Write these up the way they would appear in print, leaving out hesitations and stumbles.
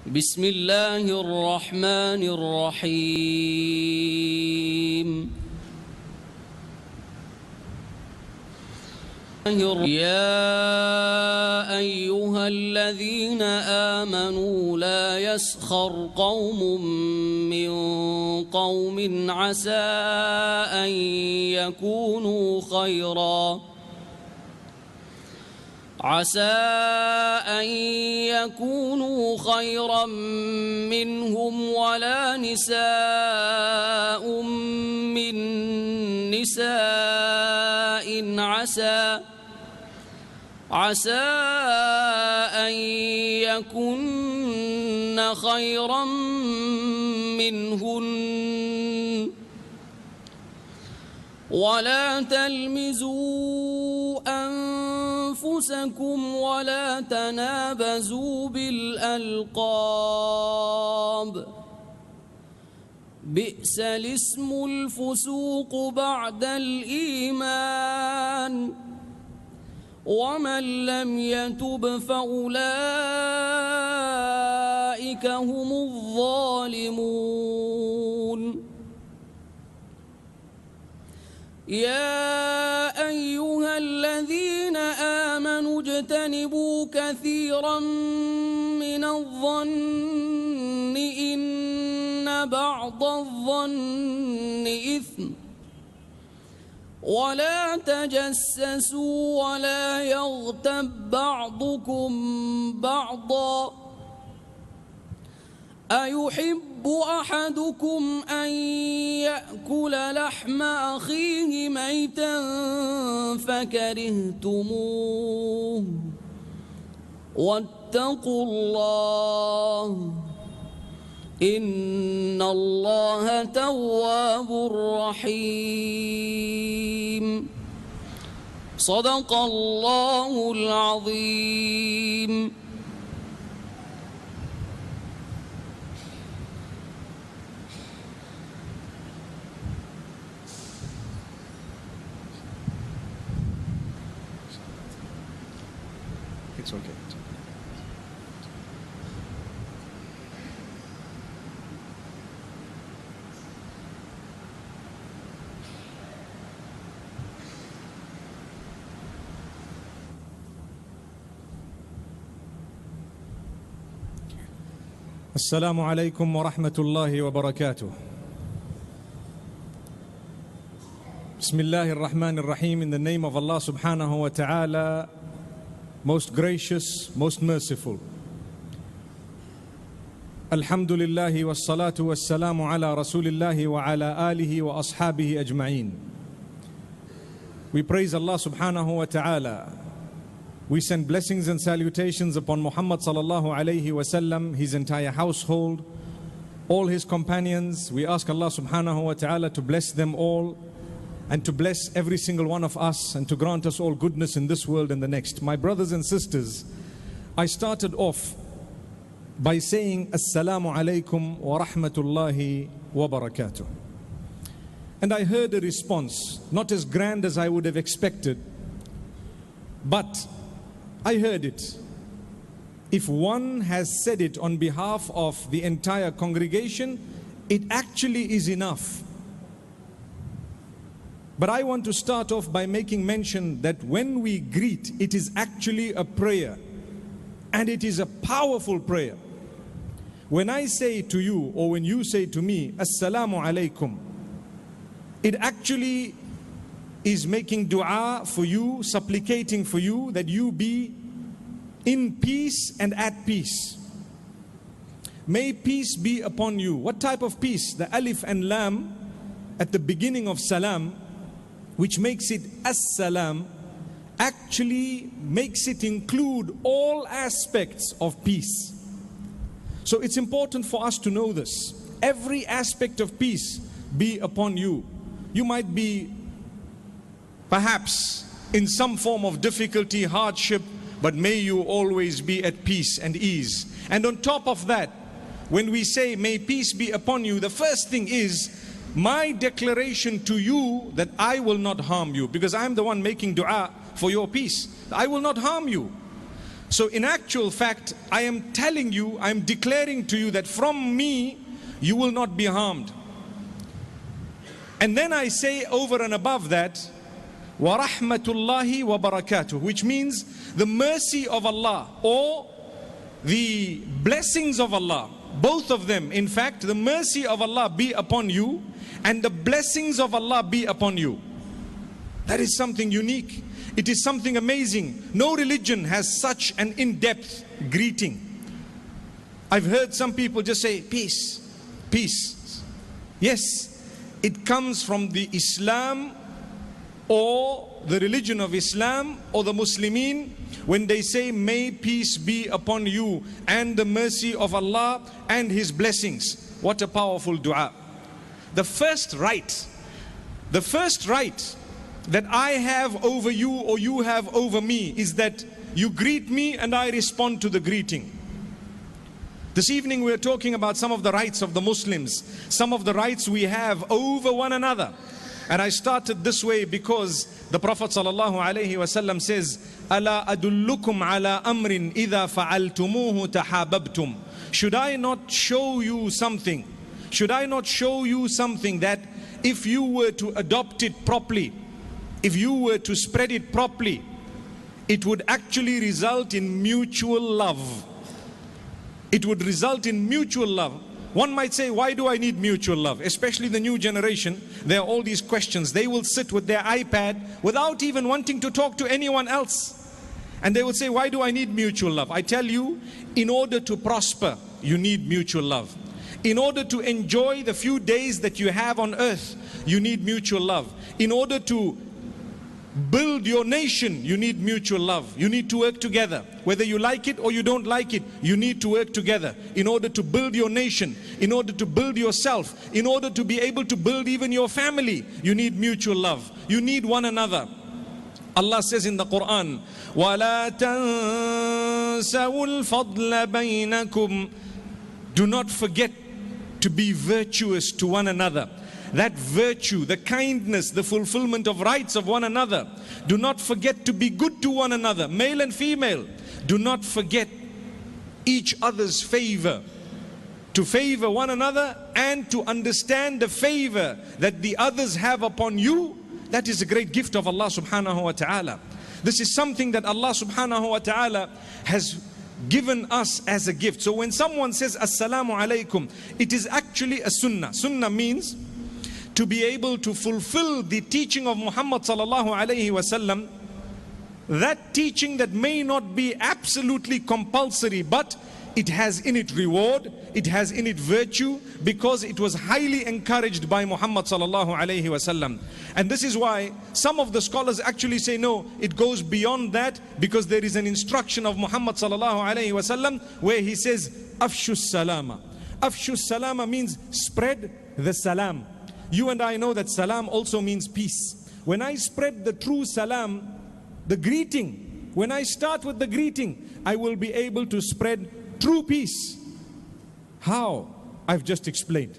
بسم الله الرحمن الرحيم يا أيها الذين آمنوا لا يسخر قوم من قوم عسى أن يكونوا خيرا منهم ولا نساء من نساء عسى أن يكن خيرا منهن ولا تلمزوا أنفسكم ولا تنابزوا بالألقاب بئس الاسم الفسوق بعد الإيمان ومن لم يتب فأولئك هم الظالمون يا أيها الذين آمنوا اجتنبوا كثيرا من الظن إن بعض الظن إثم ولا تجسسوا ولا يغتب بعضكم بعضا أيحب أحدكم أن يأكل لحم أخيه ميتا فكرهتموه واتقوا الله إن الله تواب رحيم صدق الله العظيم. It's okay. Assalamu alaikum wa rahmatullahi wa barakatuh. Bismillahir Rahmanir Rahim. In the name of Allah subhanahu wa ta'ala, most gracious, most merciful. Alhamdulillahi was salatu was salamu ala rasulillahi wa ala alihi wa ashabihi ajma'een. We praise Allah subhanahu wa ta'ala. We send blessings and salutations upon Muhammad sallallahu alayhi wasallam, his entire household, all his companions. We ask Allah subhanahu wa ta'ala to bless them all and to bless every single one of us and to grant us all goodness in this world and the next. My brothers and sisters, I started off by saying Assalamu alaikum wa rahmatullahi wa barakatuh. And I heard a response, not as grand as I would have expected, but I heard it. If one has said it on behalf of the entire congregation, it actually is enough. But I want to start off by making mention that when we greet, it is actually a prayer, and it is a powerful prayer. When I say to you, or when you say to me, Assalamu alaikum, it actually is making dua for you, supplicating for you that you be in peace and at peace. May peace be upon you. What type of peace? The alif and lam at the beginning of salam, which makes it as-salam, actually makes it include all aspects of peace. So it's important for us to know this. Every aspect of peace be upon you. You might be perhaps in some form of difficulty, hardship, but may you always be at peace and ease. And on top of that, when we say may peace be upon you, the first thing is my declaration to you that I will not harm you, because I'm the one making dua for your peace. I will not harm you. So in actual fact, I am telling you, I am declaring to you that from me, you will not be harmed. And then I say over and above that, wa rahmatullahi wa barakatuh, which means the mercy of Allah or the blessings of Allah. Both of them, in fact, the mercy of Allah be upon you and the blessings of Allah be upon you. That is something unique. It is something amazing. No religion has such an in-depth greeting. I've heard some people just say, peace, peace. Yes, it comes from the Islam or the religion of Islam or the Muslimin when they say, may peace be upon you and the mercy of Allah and His blessings. What a powerful dua. The first right that I have over you or you have over me is that you greet me and I respond to the greeting. This evening we are talking about some of the rights of the Muslims, some of the rights we have over one another. And I started this way because the Prophet ﷺ says, "Ala adullukum ala amrin idha fa'altumuhu tahabbtum." Should I not show you something? Should I not show you something that if you were to adopt it properly, if you were to spread it properly, it would actually result in mutual love. It would result in mutual love. One might say, why do I need mutual love? Especially the new generation, there are all these questions. They will sit with their iPad without even wanting to talk to anyone else. And they will say, why do I need mutual love? I tell you, in order to prosper, you need mutual love. In order to enjoy the few days that you have on earth, you need mutual love. In order to build your nation, you need mutual love. You need to work together. Whether you like it or you don't like it, you need to work together in order to build your nation, in order to build yourself, in order to be able to build even your family. You need mutual love. You need one another. Allah says in the Quran, وَلَا تَنْسَوُا الْفَضْلَ بَيْنَكُمْ. Do not forget to be virtuous to one another. That virtue, the kindness, the fulfillment of rights of one another. Do not forget to be good to one another, male and female. Do not forget each other's favor. To favor one another and to understand the favor that the others have upon you. That is a great gift of Allah subhanahu wa ta'ala. This is something that Allah subhanahu wa ta'ala has given us as a gift. So when someone says Assalamu alaikum, it is actually a sunnah. Sunnah means to be able to fulfill the teaching of Muhammad sallallahu alayhi wasallam, that teaching that may not be absolutely compulsory, but it has in it reward, it has in it virtue, because it was highly encouraged by Muhammad sallallahu alayhi wasallam. And this is why some of the scholars actually say no, it goes beyond that, because there is an instruction of Muhammad sallallahu alayhi wasallam where he says afshu salama. Afshu salama means spread the salam. You and I know that salam also means peace. When I spread the true salam, the greeting, when I start with the greeting, I will be able to spread true peace. How? I've just explained.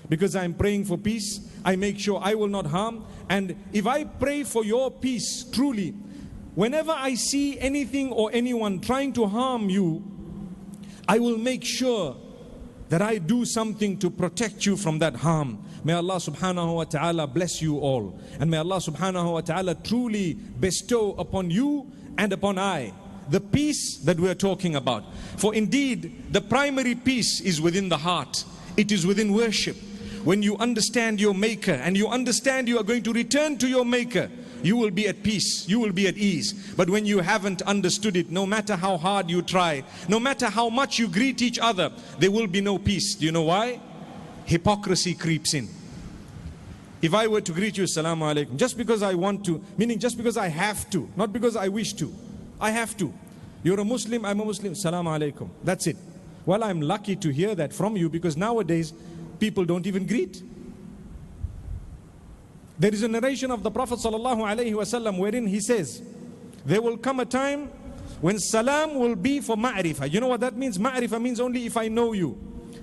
Because I'm praying for peace, I make sure I will not harm. And if I pray for your peace truly, whenever I see anything or anyone trying to harm you, I will make sure that I do something to protect you from that harm. May Allah subhanahu wa ta'ala bless you all. And may Allah subhanahu wa ta'ala truly bestow upon you and upon I the peace that we are talking about. For indeed, the primary peace is within the heart. It is within worship. When you understand your Maker and you understand you are going to return to your Maker, you will be at peace, you will be at ease. But when you haven't understood it, no matter how hard you try, no matter how much you greet each other, there will be no peace. Do you know why? Hypocrisy creeps in. If I were to greet you, Assalamu alaikum, just because I want to, meaning just because I have to, not because I wish to, I have to. You're a Muslim, I'm a Muslim, Assalamu alaikum. That's it. Well, I'm lucky to hear that from you, because nowadays people don't even greet. There is a narration of the Prophet sallallahu alaihi wasallam wherein he says, there will come a time when salam will be for ma'rifah. You know what that means? Ma'rifah means only if I know you.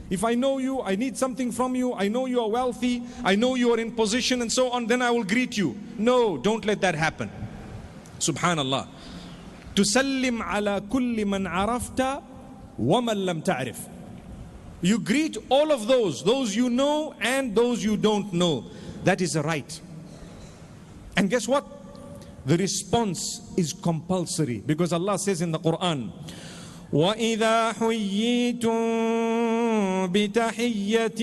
If I know you, I need something from you, I know you are wealthy, I know you are in position and so on, then I will greet you. No, don't let that happen. Subhanallah. تسلم على كل من عرفت ومن لم تعرف. You greet all of those you know and those you don't know. That is a right. And guess what? The response is compulsory, because Allah says in the Quran, وَإِذَا حُيِّيتُم بِتَحِيَّةٍ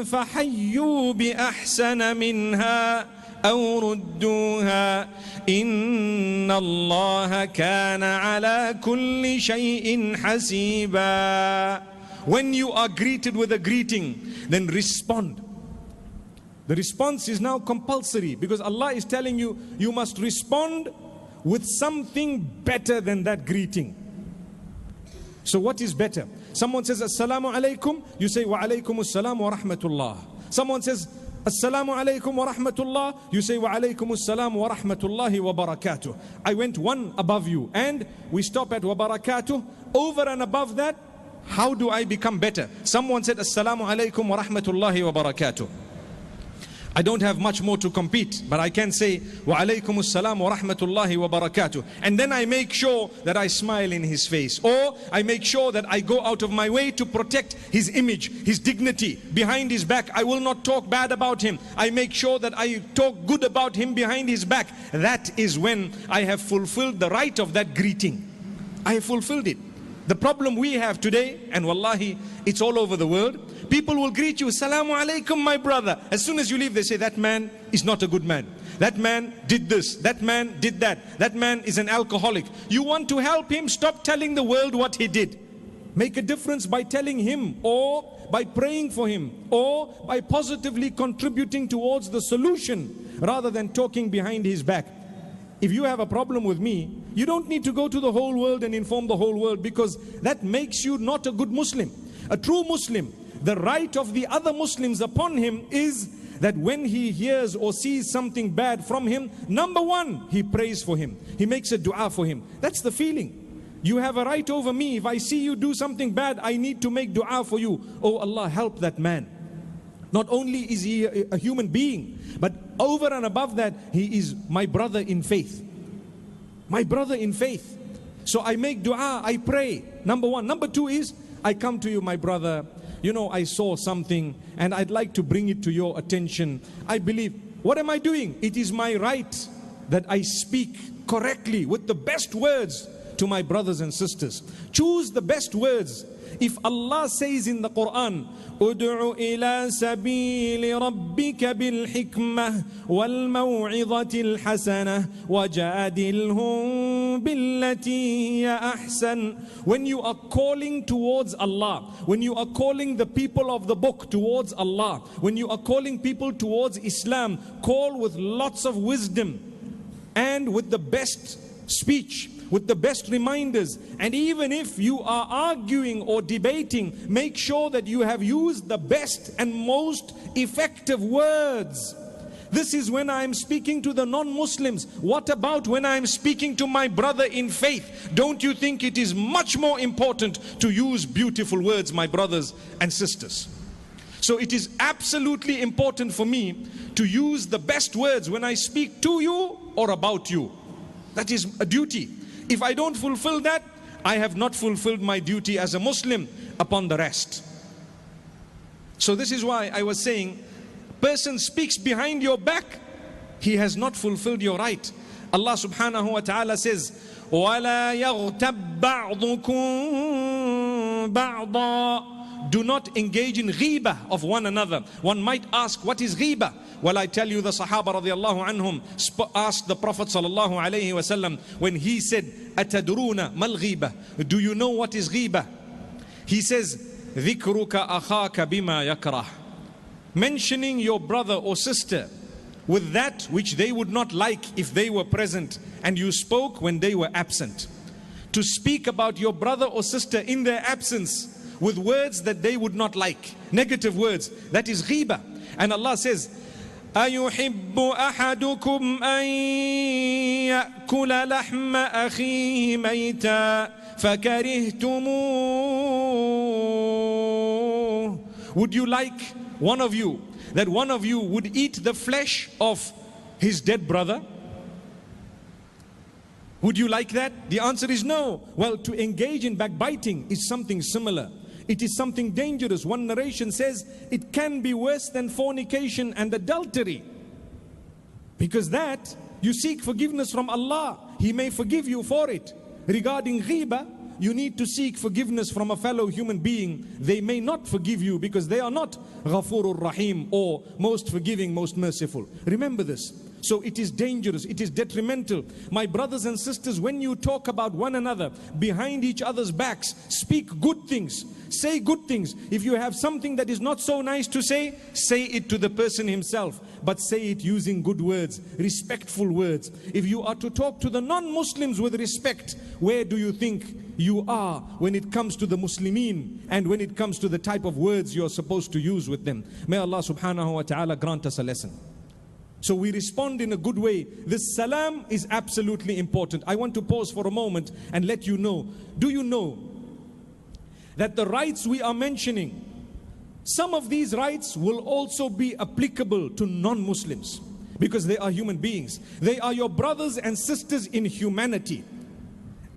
فَحَيُّوا بِأَحْسَنَ مِنْهَا أَوْ رُدُّوهَا إِنَّ اللَّهَ كَانَ عَلَى كُلِّ شَيْءٍ حَسِيبًا. When you are greeted with a greeting, then respond. The response is now compulsory, because Allah is telling you, you must respond with something better than that greeting. So what is better? Someone says Assalamu alaikum, you say Wa alaikum assalam wa rahmatullah. Someone says Assalamu alaikum wa rahmatullah, you say Wa alaikum assalam wa rahmatullahi wa barakatuh. I went one above you and we stop at wa barakatuh. Over and above that, how do I become better? Someone said Assalamu alaikum wa rahmatullahi wa barakatuh. I don't have much more to compete, but I can say wa alaikum assalam wa rahmatullahi wa barakatuh. And then I make sure that I smile in his face, or I make sure that I go out of my way to protect his image, his dignity. Behind his back, I will not talk bad about him. I make sure that I talk good about him behind his back. That is when I have fulfilled the right of that greeting. I have fulfilled it. The problem we have today, and wallahi, it's all over the world, people will greet you, Assalamu alaikum, my brother. As soon as you leave, they say, that man is not a good man. That man did this. That man did that. That man is an alcoholic. You want to help him? Stop telling the world what he did. Make a difference by telling him, or by praying for him, or by positively contributing towards the solution, rather than talking behind his back. If you have a problem with me, you don't need to go to the whole world and inform the whole world, because that makes you not a good Muslim. A true Muslim, the right of the other Muslims upon him is that when he hears or sees something bad from him, number one, he prays for him. He makes a dua for him. That's the feeling. You have a right over me. If I see you do something bad, I need to make dua for you. Oh Allah, help that man. Not only is he a human being, but over and above that, he is my brother in faith. My brother in faith. So I make dua, I pray. Number one. Number two is, I come to you, my brother. You know, I saw something and I'd like to bring it to your attention. I believe, what am I doing? It is my right that I speak correctly with the best words to my brothers and sisters. Choose the best words. If Allah says in the Quran, "Ud'u ila sabili rabbika bil hikmah wal maw'izati al hasanah wajadilhum billati hiya ahsan." When you are calling towards Allah, when you are calling the people of the book towards Allah, when you are calling people towards Islam, call with lots of wisdom and with the best speech, with the best reminders. And even if you are arguing or debating, make sure that you have used the best and most effective words. This is when I am speaking to the non-Muslims. What about when I am speaking to my brother in faith? Don't you think it is much more important to use beautiful words, my brothers and sisters? So it is absolutely important for me to use the best words when I speak to you or about you. That is a duty. If I don't fulfill that, I have not fulfilled my duty as a Muslim upon the rest. So this is why I was saying, person speaks behind your back, he has not fulfilled your right. Allah subhanahu wa ta'ala says, وَلَا يَغْتَبْ بَعْضُكُمْ بَعْضًا. Do not engage in ghibah of one another. One might ask, what is ghibah? Well, I tell you, the Sahaba radiallahu anhum asked the Prophet sallallahu alayhi wasallam when he said, "Atadruna mal ghibah?" Do you know what is ghibah? He says, "Dhikruka akhaka bima yakrah." Mentioning your brother or sister with that which they would not like if they were present, and you spoke when they were absent. To speak about your brother or sister in their absence with words that they would not like, negative words, that is ghibah. And Allah says, أَيُحِبُّ أَحَدُكُمْ أَن يَأْكُلَ لَحْمَ أَخِيهِ مَيْتًا فَكَرِهْتُمُوهُ. Would you like one of you, that one of you would eat the flesh of his dead brother? Would you like that? The answer is no. Well, to engage in backbiting is something similar. It is something dangerous. One narration says it can be worse than fornication and adultery. Because that, you seek forgiveness from Allah. He may forgive you for it. Regarding ghibah, you need to seek forgiveness from a fellow human being. They may not forgive you because they are not Ghafurur Rahim, or most forgiving, most merciful. Remember this. So it is dangerous, it is detrimental. My brothers and sisters, when you talk about one another behind each other's backs, speak good things, say good things. If you have something that is not so nice to say it to the person himself, but say it using good words, respectful words. If you are to talk to the non-Muslims with respect, where do you think you are when it comes to the Muslimin and when it comes to the type of words you are supposed to use with them? May Allah subhanahu wa ta'ala grant us a lesson. So we respond in a good way. This salam is absolutely important. I want to pause for a moment and let you know. Do you know that the rights we are mentioning, some of these rights will also be applicable to non-Muslims, because they are human beings. They are your brothers and sisters in humanity.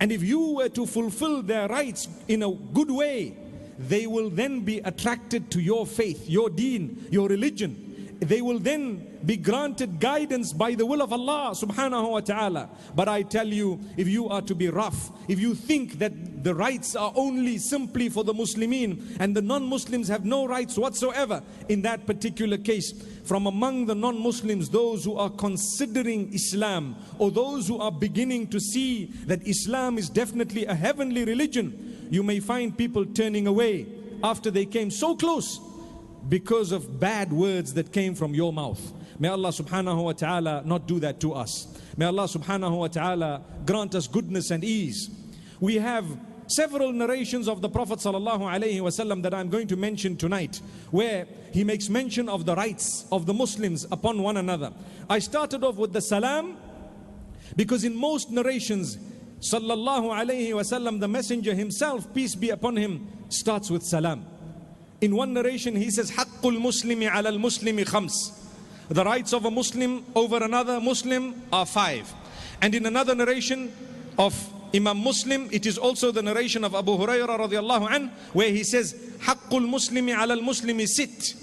And if you were to fulfill their rights in a good way, they will then be attracted to your faith, your deen, your religion. They will then be granted guidance by the will of Allah subhanahu wa ta'ala. But I tell you, if you are to be rough, if you think that the rights are only simply for the Muslimin and the non-Muslims have no rights whatsoever, in that particular case, from among the non-Muslims, those who are considering Islam, or those who are beginning to see that Islam is definitely a heavenly religion, you may find people turning away after they came so close, because of bad words that came from your mouth. May Allah subhanahu wa ta'ala not do that to us. May Allah subhanahu wa ta'ala grant us goodness and ease. We have several narrations of the Prophet sallallahu alaihi wasallam that I'm going to mention tonight, where he makes mention of the rights of the Muslims upon one another. I started off with the salam because in most narrations, sallallahu alaihi wasallam, the messenger himself, peace be upon him, starts with salam. In one narration he says, Haqqul Muslimi ala al-Muslimi khams. The rights of a Muslim over another Muslim are 5. And in another narration of Imam Muslim, it is also the narration of Abu Hurairah radiallahu anh, where he says, Haqqul Muslimi ala al-Muslimi sit.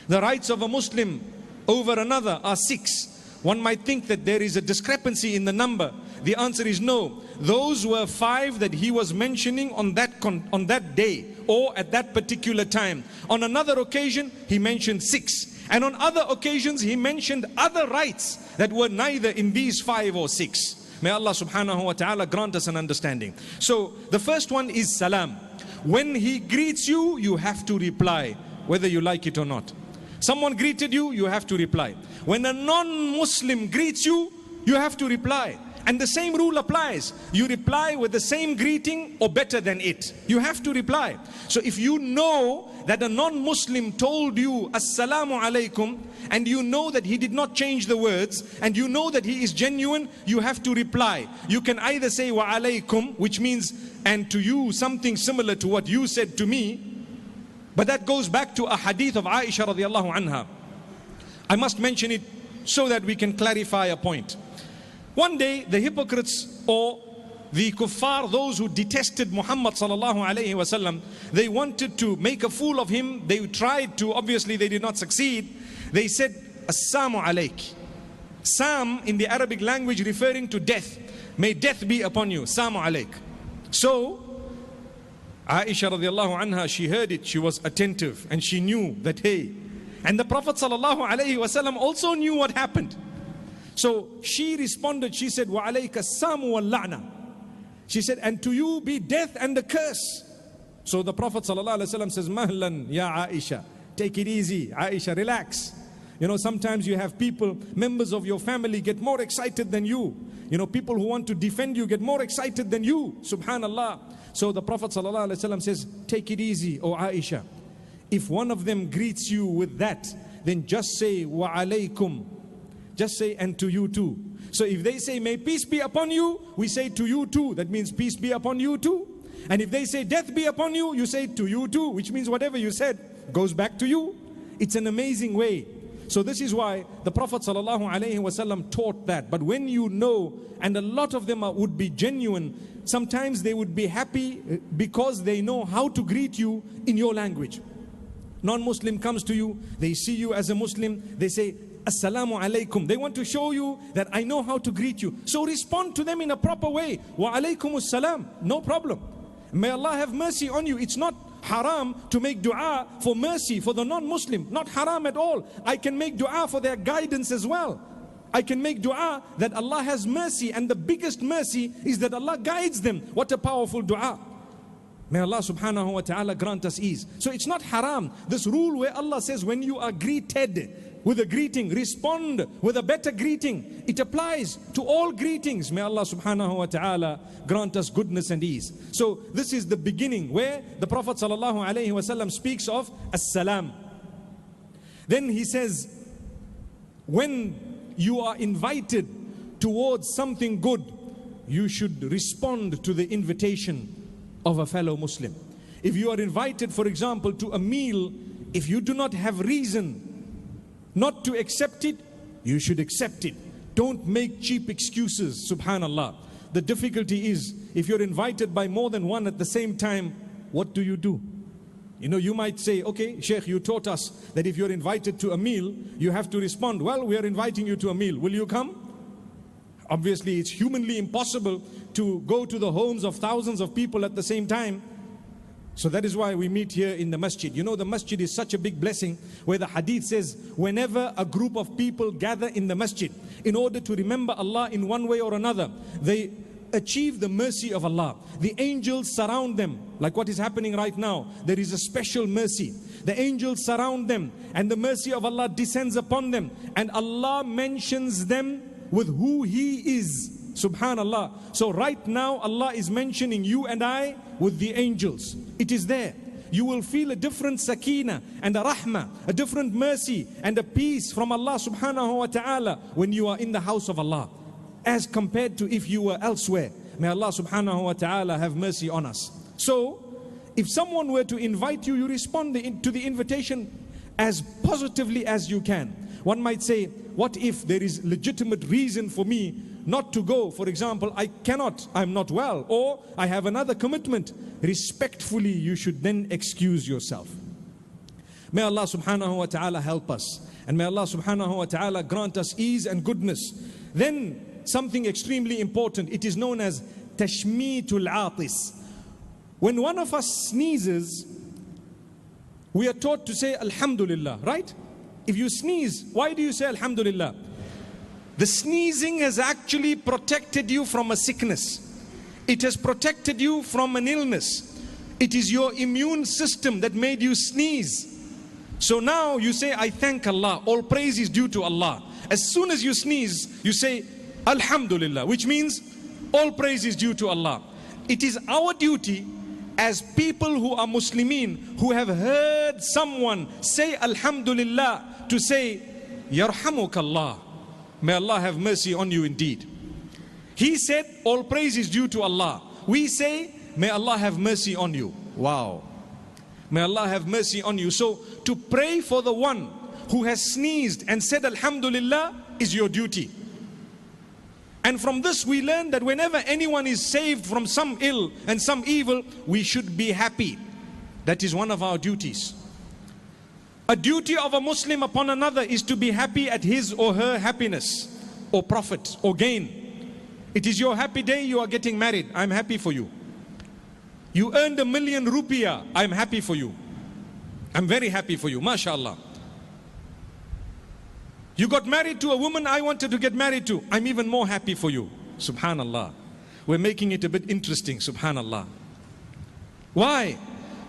The rights of a Muslim over another are 6. One might think that there is a discrepancy in the number. The answer is no. Those were 5 that he was mentioning on that day, or at that particular time. On another occasion, he mentioned 6. And on other occasions, he mentioned other rights that were neither in these 5 or 6. May Allah subhanahu wa ta'ala grant us an understanding. So, the first one is salam. When he greets you, you have to reply, whether you like it or not. Someone greeted you, you have to reply. When a non-Muslim greets you, you have to reply. And the same rule applies. You reply with the same greeting or better than it. You have to reply. So if you know that a non-Muslim told you Assalamu alaikum, and you know that he did not change the words, and you know that he is genuine, you have to reply. You can either say wa alaikum, which means and to you, something similar to what you said to me. But that goes back to a hadith of Aisha radiallahu anha. I must mention it so that we can clarify a point. One day, the hypocrites, or the kuffar, those who detested Muhammad sallallahu alayhi wasallam, they wanted to make a fool of him. They tried to, obviously they did not succeed. They said, Assalamu alayk. Sam in the Arabic language referring to death. May death be upon you. Assalamu alayk. So, Aisha radiallahu anha, she heard it, she was attentive, and she knew that, hey. And the Prophet sallallahu alayhi wasallam also knew what happened. So she responded, she said, wa alayka samu wal la'na. She said, and to you be death and the curse. So the Prophet ﷺ says, Mahlan ya Aisha, take it easy, Aisha, relax. You know, sometimes you have people, members of your family get more excited than you. You know, people who want to defend you get more excited than you. Subhanallah. So the Prophet ﷺ says, take it easy, O Aisha. If one of them greets you with that, then just say, wa alaykum. Just say, and to you too. So if they say, may peace be upon you, we say to you too. That means peace be upon you too. And if they say death be upon you, you say to you too, which means whatever you said goes back to you. It's an amazing way. So this is why the Prophet ﷺ taught that. But when you know, and a lot of them would be genuine, sometimes they would be happy because they know how to greet you in your language. Non-Muslim comes to you, they see you as a Muslim, they say, Assalamu alaikum. They want to show you that I know how to greet you. So respond to them in a proper way. Wa alaikum assalam. No problem. May Allah have mercy on you. It's not haram to make dua for mercy for the non-Muslim. Not haram at all. I can make dua for their guidance as well. I can make dua that Allah has mercy, and the biggest mercy is that Allah guides them. What a powerful dua. May Allah subhanahu wa ta'ala grant us ease. So it's not haram. This rule where Allah says when you are greeted with a greeting, respond with a better greeting. It applies to all greetings. May Allah subhanahu wa ta'ala grant us goodness and ease. So this is the beginning where the Prophet sallallahu alaihi wasallam speaks of as-salam. Then he says, when you are invited towards something good, you should respond to the invitation of a fellow Muslim. If you are invited, for example, to a meal, if you do not have reason not to accept it, you should accept it. Don't make cheap excuses, subhanallah. The difficulty is, if you're invited by more than one at the same time, what do? You know, you might say, okay, Sheikh, you taught us that if you're invited to a meal, you have to respond, well, we are inviting you to a meal. Will you come? Obviously, it's humanly impossible to go to the homes of thousands of people at the same time. So that is why we meet here in the masjid. You know, the masjid is such a big blessing, where the hadith says, whenever a group of people gather in the masjid in order to remember Allah in one way or another, they achieve the mercy of Allah. The angels surround them, like what is happening right now. There is a special mercy. The angels surround them, and the mercy of Allah descends upon them, and Allah mentions them with who He is. Subhanallah. So right now Allah is mentioning you and I with the angels. It is there. You will feel a different sakina and a rahmah, a different mercy and a peace from Allah subhanahu wa ta'ala when you are in the house of Allah, as compared to if you were elsewhere. May Allah subhanahu wa ta'ala have mercy on us. So if someone were to invite you, you respond to the invitation as positively as you can. One might say, what if there is legitimate reason for me not to go? For example, I'm not well, or I have another commitment. Respectfully, you should then excuse yourself. May Allah subhanahu wa ta'ala help us, and may Allah subhanahu wa ta'ala grant us ease and goodness. Then something extremely important, it is known as tashmitul atis. When one of us sneezes, we are taught to say Alhamdulillah, right? If you sneeze, why do you say Alhamdulillah? The sneezing has actually protected you from a sickness. It has protected you from an illness. It is your immune system that made you sneeze. So now you say, I thank Allah. All praise is due to Allah. As soon as you sneeze, you say Alhamdulillah, which means all praise is due to Allah. It is our duty as people who are Muslimin, who have heard someone say Alhamdulillah, to say Yarhamukallah. May Allah have mercy on you indeed. He said all praise is due to Allah. We say may Allah have mercy on you. Wow. May Allah have mercy on you. So to pray for the one who has sneezed and said Alhamdulillah is your duty. And from this we learn that whenever anyone is saved from some ill and some evil, we should be happy. That is one of our duties. A duty of a Muslim upon another is to be happy at his or her happiness or profit or gain. It is your happy day, you are getting married. I'm happy for you. You earned 1 million rupiah. I'm happy for you. I'm very happy for you. MashaAllah. You got married to a woman I wanted to get married to. I'm even more happy for you. Subhanallah. We're making it a bit interesting. Subhanallah. Why?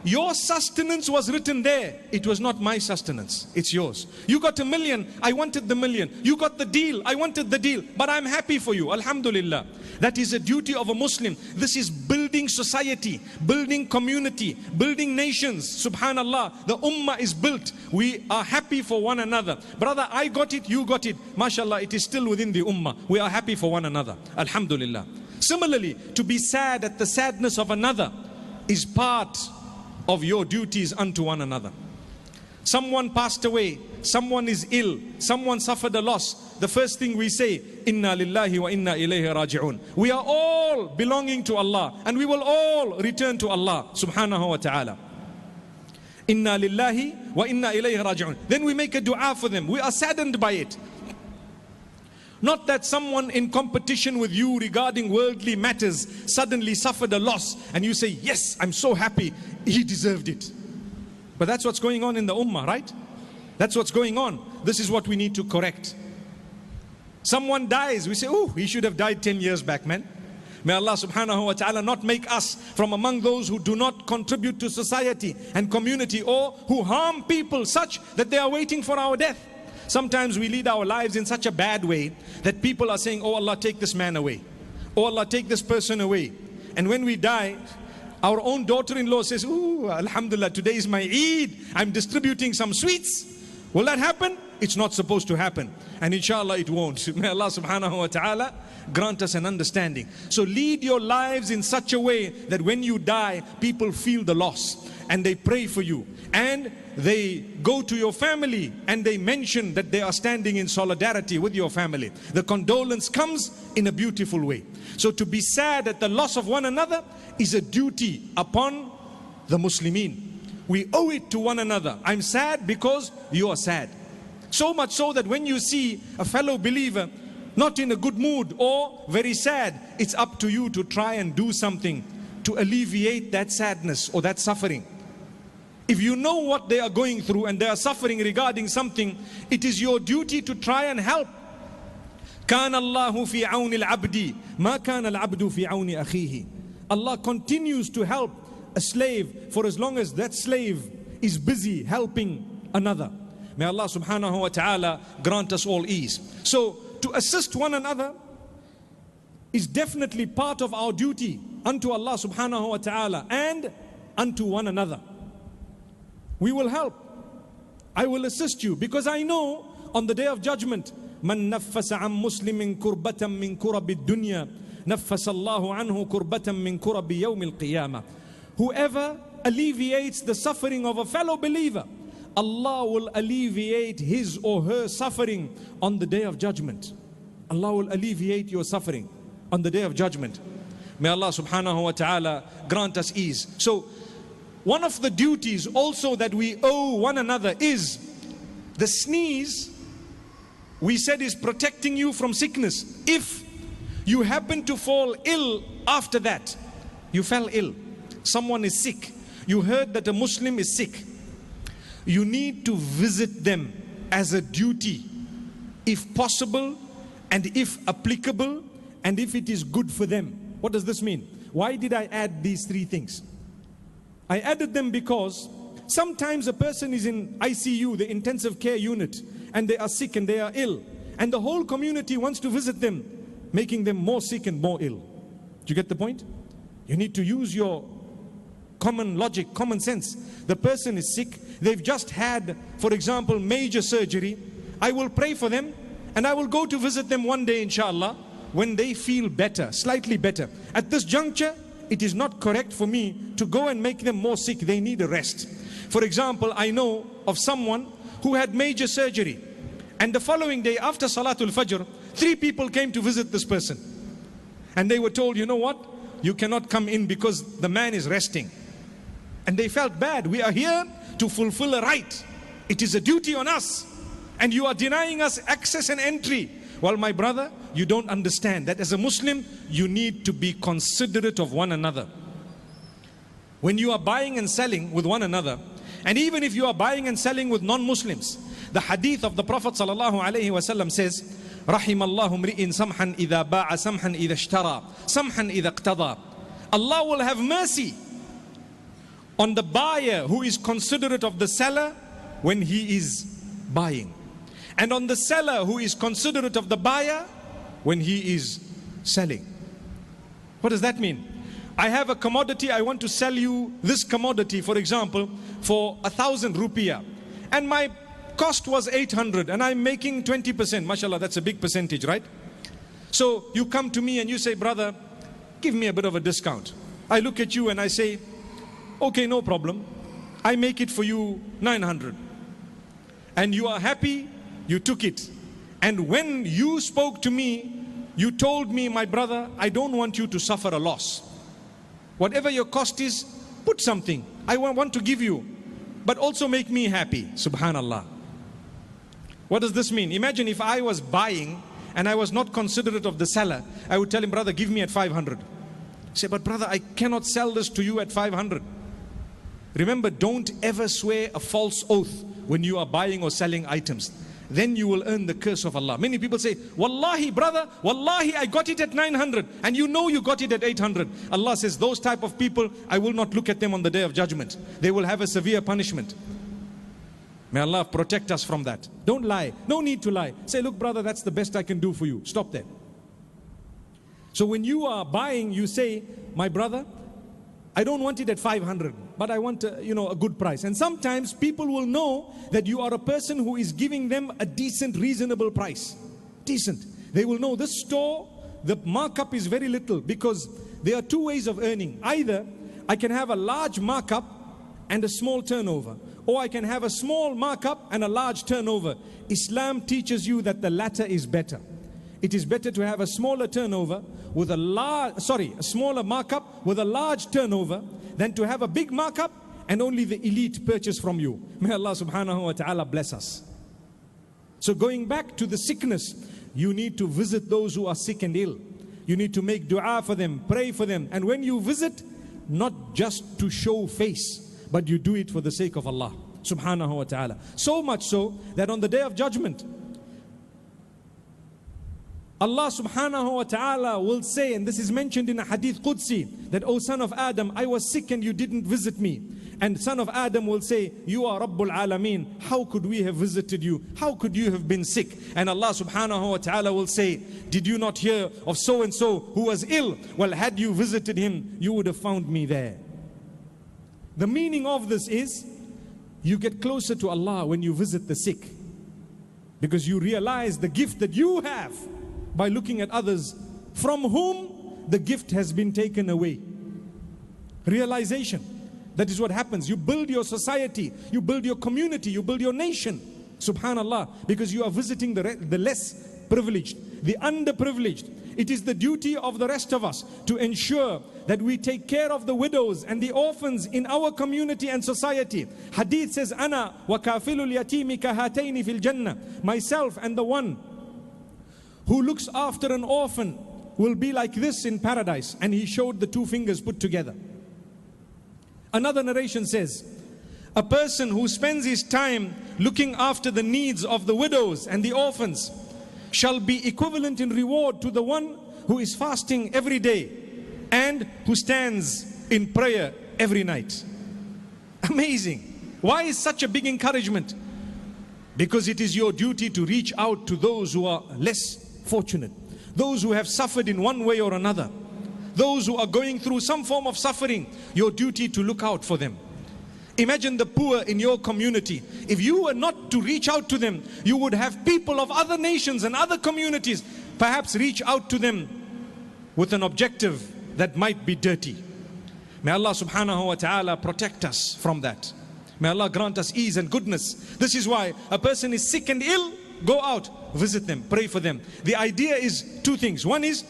Your sustenance was written there. It was not my sustenance. It's yours. You got 1 million. I wanted the 1 million. You got the deal. I wanted the deal. But I'm happy for you. Alhamdulillah. That is a duty of a Muslim. This is building society, building community, building nations. Subhanallah. The ummah is built. We are happy for one another. Brother, I got it. You got it. MashaAllah. It is still within the ummah. We are happy for one another. Alhamdulillah. Similarly, to be sad at the sadness of another is part of your duties unto one another. Someone passed away, someone is ill, someone suffered a loss. The first thing we say, Inna lillahi wa inna ilayhi raji'un. We are all belonging to Allah, and we will all return to Allah subhanahu wa ta'ala. Inna lillahi wa inna ilayhi raji'un. Then we make a dua for them. We are saddened by it. Not that someone in competition with you regarding worldly matters suddenly suffered a loss and you say, yes, I'm so happy, he deserved it. But that's what's going on in the ummah, right? That's what's going on. This is what we need to correct. Someone dies, we say, oh, he should have died 10 years back, man. May Allah subhanahu wa ta'ala not make us from among those who do not contribute to society and community, or who harm people such that they are waiting for our death. Sometimes we lead our lives in such a bad way that people are saying, oh Allah, take this man away. Oh Allah, take this person away. And when we die, our own daughter-in-law says, ooh, alhamdulillah, today is my Eid. I'm distributing some sweets. Will that happen? It's not supposed to happen. And inshallah it won't. May Allah subhanahu wa ta'ala grant us an understanding. So lead your lives in such a way that when you die, people feel the loss and they pray for you. And they go to your family and they mention that they are standing in solidarity with your family. The condolence comes in a beautiful way. So to be sad at the loss of one another is a duty upon the Muslimin. We owe it to one another. I'm sad because you are sad. So much so that when you see a fellow believer not in a good mood or very sad, it's up to you to try and do something to alleviate that sadness or that suffering. If you know what they are going through and they are suffering regarding something, it is your duty to try and help. كان الله في عون العبد ما كان العبد في عون أخيه. Allah continues to help a slave for as long as that slave is busy helping another. May Allah subhanahu wa ta'ala grant us all ease. So to assist one another is definitely part of our duty unto Allah subhanahu wa ta'ala and unto one another. We will help. I will assist you because I know on the day of judgment, من نفس عن مسلم كربة من كرب الدنيا نفس الله عنه كربة من كرب يوم القيامة. Whoever alleviates the suffering of a fellow believer, Allah will alleviate his or her suffering on the day of judgment. Allah will alleviate your suffering on the day of judgment. May Allah subhanahu wa ta'ala grant us ease. So one of the duties also that we owe one another is the sneeze, we said, is protecting you from sickness. If you happen to fall ill after that, you fell ill, someone is sick, you heard that a Muslim is sick, you need to visit them as a duty, if possible and if applicable and if it is good for them. What does this mean? Why did I add these three things? I added them because sometimes a person is in ICU, the intensive care unit, and they are sick and they are ill, and the whole community wants to visit them, making them more sick and more ill. Do you get the point? You need to use your common logic, common sense. The person is sick, they've just had, for example, major surgery. I will pray for them and I will go to visit them one day, inshallah, when they feel better, slightly better. At this juncture, it is not correct for me to go and make them more sick. They need a rest. For example, I know of someone who had major surgery, and the following day after Salatul Fajr, 3 people came to visit this person, and they were told, you know what, you cannot come in because the man is resting. And they felt bad. We are here to fulfill a right. It is a duty on us, and you are denying us access and entry. Well, my brother, you don't understand that as a Muslim, you need to be considerate of one another. When you are buying and selling with one another, and even if you are buying and selling with non-Muslims, the hadith of the Prophet ﷺ says, رحم الله امرئ سمحا إذا باع سمحا إذا اشترى سمحا إذا اقتضى. Allah will have mercy on the buyer who is considerate of the seller when he is buying, and on the seller who is considerate of the buyer when he is selling. What does that mean? I have a commodity, I want to sell you this commodity, for example, for 1,000 rupiah, and my cost was 800 and I'm making 20%. Mashallah, that's a big percentage, right? So you come to me and you say, brother, give me a bit of a discount. I look at you and I say, okay, no problem. I make it for you 900. and you are happy, you took it. And when you spoke to me, you told me, my brother, I don't want you to suffer a loss. Whatever your cost is, put something. I want to give you, but also make me happy. Subhanallah. What does this mean? Imagine if I was buying and I was not considerate of the seller, I would tell him, brother, give me at 500. Say, but brother, I cannot sell this to you at 500. Remember, don't ever swear a false oath when you are buying or selling items. Then you will earn the curse of Allah. Many people say, Wallahi, brother, Wallahi, I got it at 900. And you know you got it at 800. Allah says, those type of people, I will not look at them on the day of judgment. They will have a severe punishment. May Allah protect us from that. Don't lie. No need to lie. Say, look, brother, that's the best I can do for you. Stop there. So when you are buying, you say, my brother, I don't want it at 500, but I want a good price. And sometimes people will know that you are a person who is giving them a decent, reasonable price. Decent. They will know this store, the markup is very little, because there are two ways of earning. Either I can have a large markup and a small turnover, or I can have a small markup and a large turnover. Islam teaches you that the latter is better. It is better to have a smaller turnover with a smaller markup with a large turnover than to have a big markup and only the elite purchase from you. May Allah subhanahu wa ta'ala bless us. So going back to the sickness, you need to visit those who are sick and ill. You need to make dua for them, pray for them. And when you visit, not just to show face, but you do it for the sake of Allah subhanahu wa ta'ala. So much so that on the day of judgment, Allah subhanahu wa ta'ala will say, and this is mentioned in a hadith Qudsi, that, O son of Adam, I was sick and you didn't visit me. And son of Adam will say, you are Rabbul Alameen. How could we have visited you? How could you have been sick? And Allah subhanahu wa ta'ala will say, did you not hear of so and so who was ill? Well, had you visited him, you would have found me there. The meaning of this is, you get closer to Allah when you visit the sick, because you realize the gift that you have by looking at others from whom the gift has been taken away. Realization. That is what happens. You build your society, you build your community, you build your nation. Subhanallah. Because you are visiting the less privileged, the underprivileged. It is the duty of the rest of us to ensure that we take care of the widows and the orphans in our community and society. Hadith says, Ana wa kafilul yatimi kahataini fil jannah. Myself and the one who looks after an orphan will be like this in paradise. And he showed the two fingers put together. Another narration says, a person who spends his time looking after the needs of the widows and the orphans shall be equivalent in reward to the one who is fasting every day and who stands in prayer every night. Amazing. Why is such a big encouragement? Because it is your duty to reach out to those who are less fortunate, those who have suffered in one way or another, those who are going through some form of suffering. Your duty to look out for them. Imagine the poor in your community. If you were not to reach out to them, you would have people of other nations and other communities perhaps reach out to them with an objective that might be dirty. May Allah subhanahu wa ta'ala protect us from that. May Allah grant us ease and goodness. This is why a person is sick and ill, go out, visit them, pray for them. The idea is two things. One is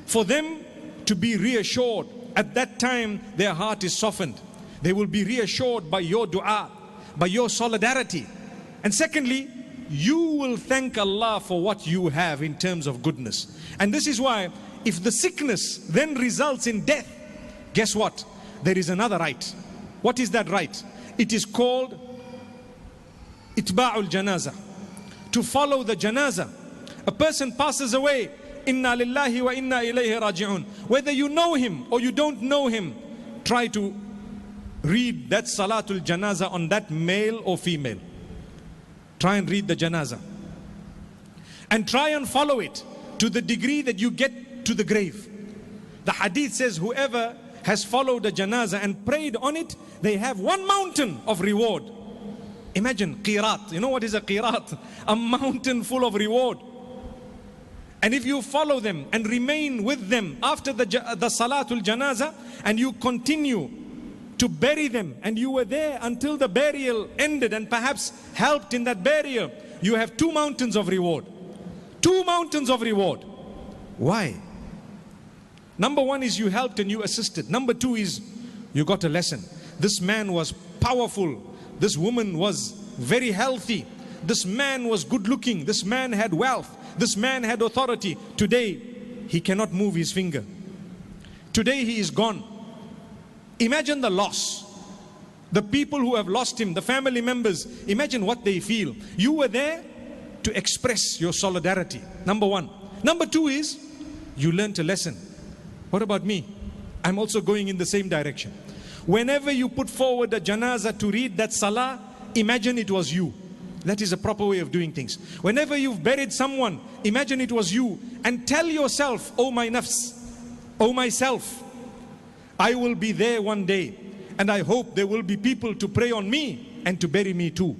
for them to be reassured. At that time their heart is softened. They will be reassured by your dua, by your solidarity. And secondly, you will thank Allah for what you have in terms of goodness. And this is why, if the sickness then results in death, guess what? There is another right. What is that right? It is called itba'ul janaza. To follow the janaza. A person passes away, inna lillahi wa inna ilayhi raji'un. Whether you know him or you don't know him, try to read that salatul janaza on that male or female. Try and read the janaza. And try and follow it to the degree that you get to the grave. The hadith says, whoever has followed a janaza and prayed on it, they have one mountain of reward. Imagine qirat. You know what is a qirat? A mountain full of reward. And if you follow them and remain with them after the salatul janaza, and you continue to bury them, and you were there until the burial ended and perhaps helped in that burial, you have 2 mountains of reward. 2 mountains of reward. Why? Number 1 is you helped and you assisted. Number 2 is you got a lesson. This man was powerful. This woman was very healthy. This man was good looking. This man had wealth. This man had authority. Today, he cannot move his finger. Today, he is gone. Imagine the loss. The people who have lost him, the family members, imagine what they feel. You were there to express your solidarity. Number 1. Number 2 is you learned a lesson. What about me? I'm also going in the same direction. Whenever you put forward a janazah to read that salah, imagine it was you. That is a proper way of doing things. Whenever you've buried someone, imagine it was you, and tell yourself, oh my nafs, oh myself, I will be there one day, and I hope there will be people to pray on me and to bury me too.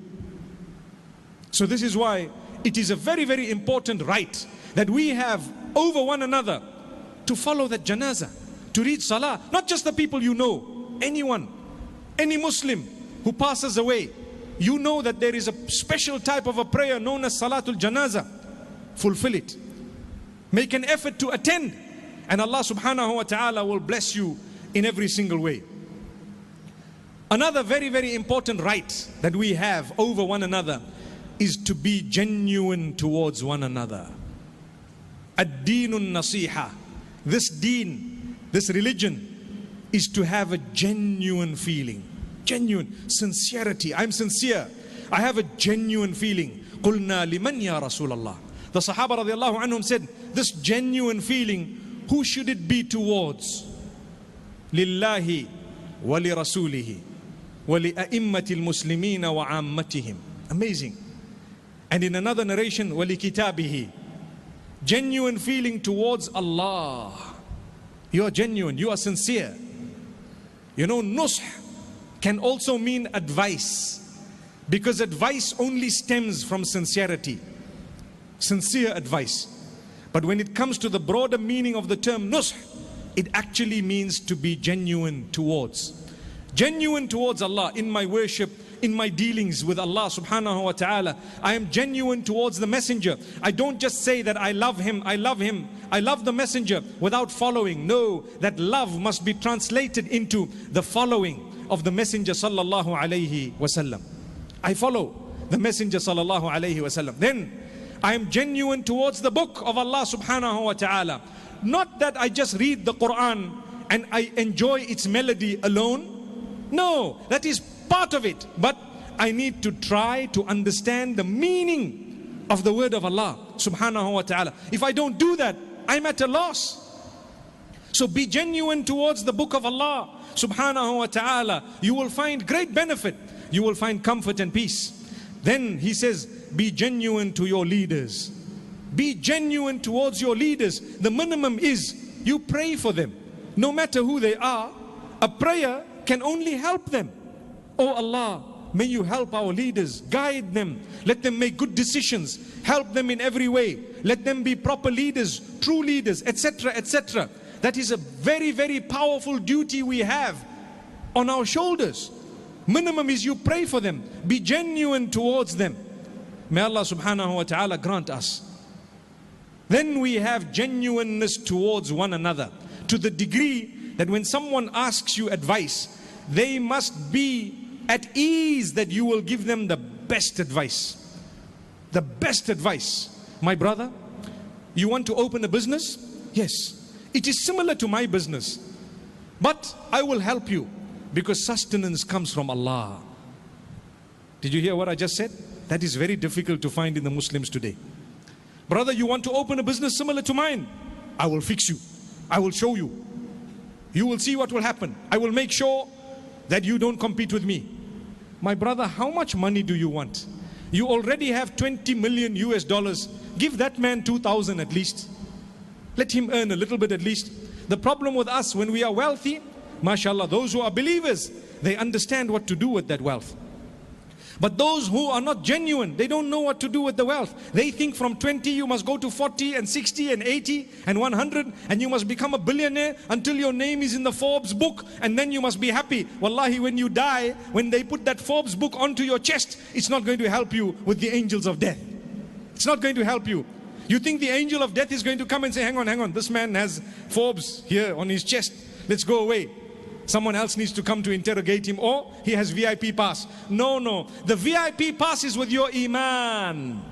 So this is why it is a very, very important right that we have over one another to follow that janazah, to read salah. Not just the people you know, anyone, any Muslim who passes away, you know that there is a special type of a prayer known as Salatul Janazah. Fulfill it. Make an effort to attend, and Allah subhanahu wa ta'ala will bless you in every single way. Another very, very important right that we have over one another is to be genuine towards one another. Ad-deenun nasiha. This deen, this religion, is to have a genuine feeling. Genuine sincerity. I'm sincere. I have a genuine feeling. قُلْنَا لِمَنْ يَا رَسُولَ اللَّهِ. The Sahaba radiallahu anhum said, this genuine feeling, who should it be towards? لِلَّهِ وَلِرَسُولِهِ وَلِأَئِمَّةِ الْمُسْلِمِينَ وَعَامَّتِهِمْ. Amazing. And in another narration, وَلِكِتَابِهِ. Genuine feeling towards Allah. You are genuine, you are sincere. You know, nusх can also mean advice, because advice only stems from sincerity. Sincere advice. But when it comes to the broader meaning of the term nusх, it actually means to be genuine towards. Genuine towards Allah in my worship, in my dealings with Allah subhanahu wa ta'ala. I am genuine towards the messenger. I don't just say that I love him, I love him, I love the messenger without following. No, that love must be translated into the following of the messenger sallallahu alayhi wasallam. I follow the messenger sallallahu alayhi wasallam. Then I am genuine towards the book of Allah subhanahu wa ta'ala. Not that I just read the Quran and I enjoy its melody alone. No, that is part of it. But I need to try to understand the meaning of the word of Allah subhanahu wa ta'ala. If I don't do that, I'm at a loss. So be genuine towards the book of Allah subhanahu wa ta'ala. You will find great benefit. You will find comfort and peace. Then he says, be genuine to your leaders. Be genuine towards your leaders. The minimum is you pray for them. No matter who they are, a prayer can only help them. Oh Allah, may you help our leaders, guide them, let them make good decisions, help them in every way, let them be proper leaders, true leaders, etc., etc. That is a very, very powerful duty we have on our shoulders. Minimum is you pray for them, be genuine towards them. May Allah subhanahu wa ta'ala grant us. Then we have genuineness towards one another, to the degree that when someone asks you advice, they must be at ease that you will give them the best advice. The best advice. My brother, you want to open a business? Yes. It is similar to my business, but I will help you because sustenance comes from Allah. Did you hear what I just said? That is very difficult to find in the Muslims today. Brother, you want to open a business similar to mine? I will fix you. I will show you. You will see what will happen. I will make sure that you don't compete with me. My brother, how much money do you want? You already have 20 million US dollars. Give that man 2,000 at least. Let him earn a little bit at least. The problem with us, when we are wealthy, mashallah, those who are believers, they understand what to do with that wealth. But those who are not genuine, they don't know what to do with the wealth. They think from 20 you must go to 40 and 60 and 80 and 100, and you must become a billionaire until your name is in the Forbes book, and then you must be happy. Wallahi, when you die, when they put that Forbes book onto your chest, it's not going to help you with the angels of death. It's not going to help you. You think the angel of death is going to come and say, hang on, this man has Forbes here on his chest, let's go away. Someone else needs to come to interrogate him, or he has VIP pass. No. The VIP pass is with your iman.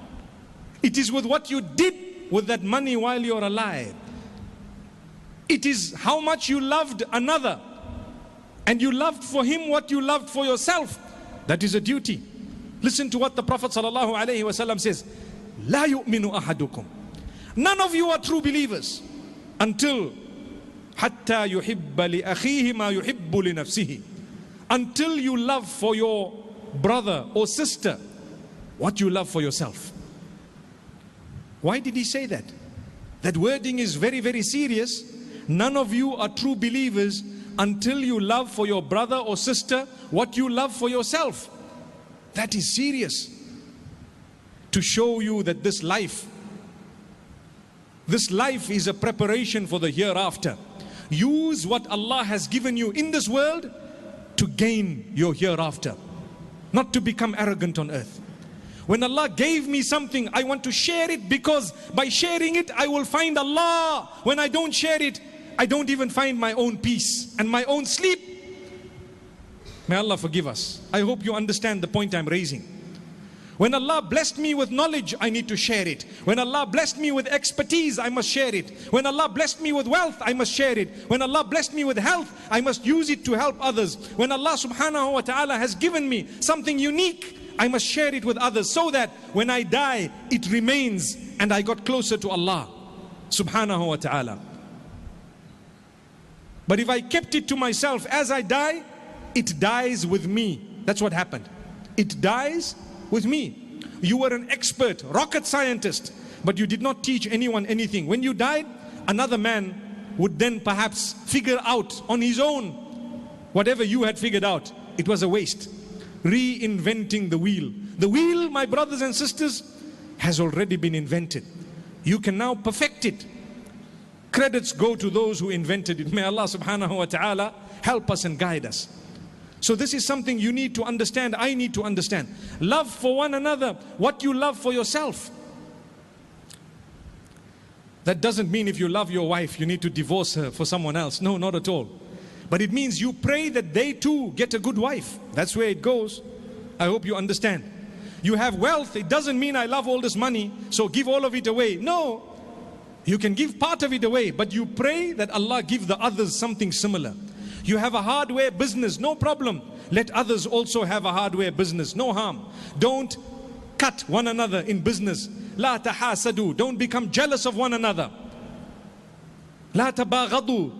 It is with what you did with that money while you're alive. It is how much you loved another, and you loved for him what you loved for yourself. That is a duty. Listen to what the Prophet ﷺ says. La yu'minu ahadukum. None of you are true believers until حتى يحب لأخيه ما يحب لنفسه. Until you love for your brother or sister what you love for yourself. Why did he say that? That wording is very, very serious. None of you are true believers until you love for your brother or sister what you love for yourself. That is serious. To show you that this life is a preparation for the hereafter. Use what Allah has given you in this world to gain your hereafter, not to become arrogant on earth. When Allah gave me something, I want to share it, because by sharing it I will find Allah. When I don't share it, I don't even find my own peace and my own sleep. May Allah forgive us. I hope you understand the point I'm raising. When Allah blessed me with knowledge, I need to share it. When Allah blessed me with expertise, I must share it. When Allah blessed me with wealth, I must share it. When Allah blessed me with health, I must use it to help others. When Allah subhanahu wa ta'ala has given me something unique, I must share it with others, so that when I die, it remains and I got closer to Allah subhanahu wa ta'ala. But if I kept it to myself, as I die, it dies with me. That's what happened. It dies with me. You were an expert, rocket scientist, but you did not teach anyone anything. When you died, another man would then perhaps figure out on his own whatever you had figured out. It was a waste. Reinventing the wheel. The wheel, my brothers and sisters, has already been invented. You can now perfect it. Credits go to those who invented it. May Allah subhanahu wa ta'ala help us and guide us. So this is something you need to understand, I need to understand. Love for one another, what you love for yourself. That doesn't mean if you love your wife, you need to divorce her for someone else. No, not at all. But it means you pray that they too get a good wife. That's where it goes. I hope you understand. You have wealth, it doesn't mean I love all this money, so give all of it away. No, you can give part of it away, but you pray that Allah give the others something similar. You have a hardware business, no problem. Let others also have a hardware business, no harm. Don't cut one another in business. La tahasadu, don't become jealous of one another. La tabaghadu,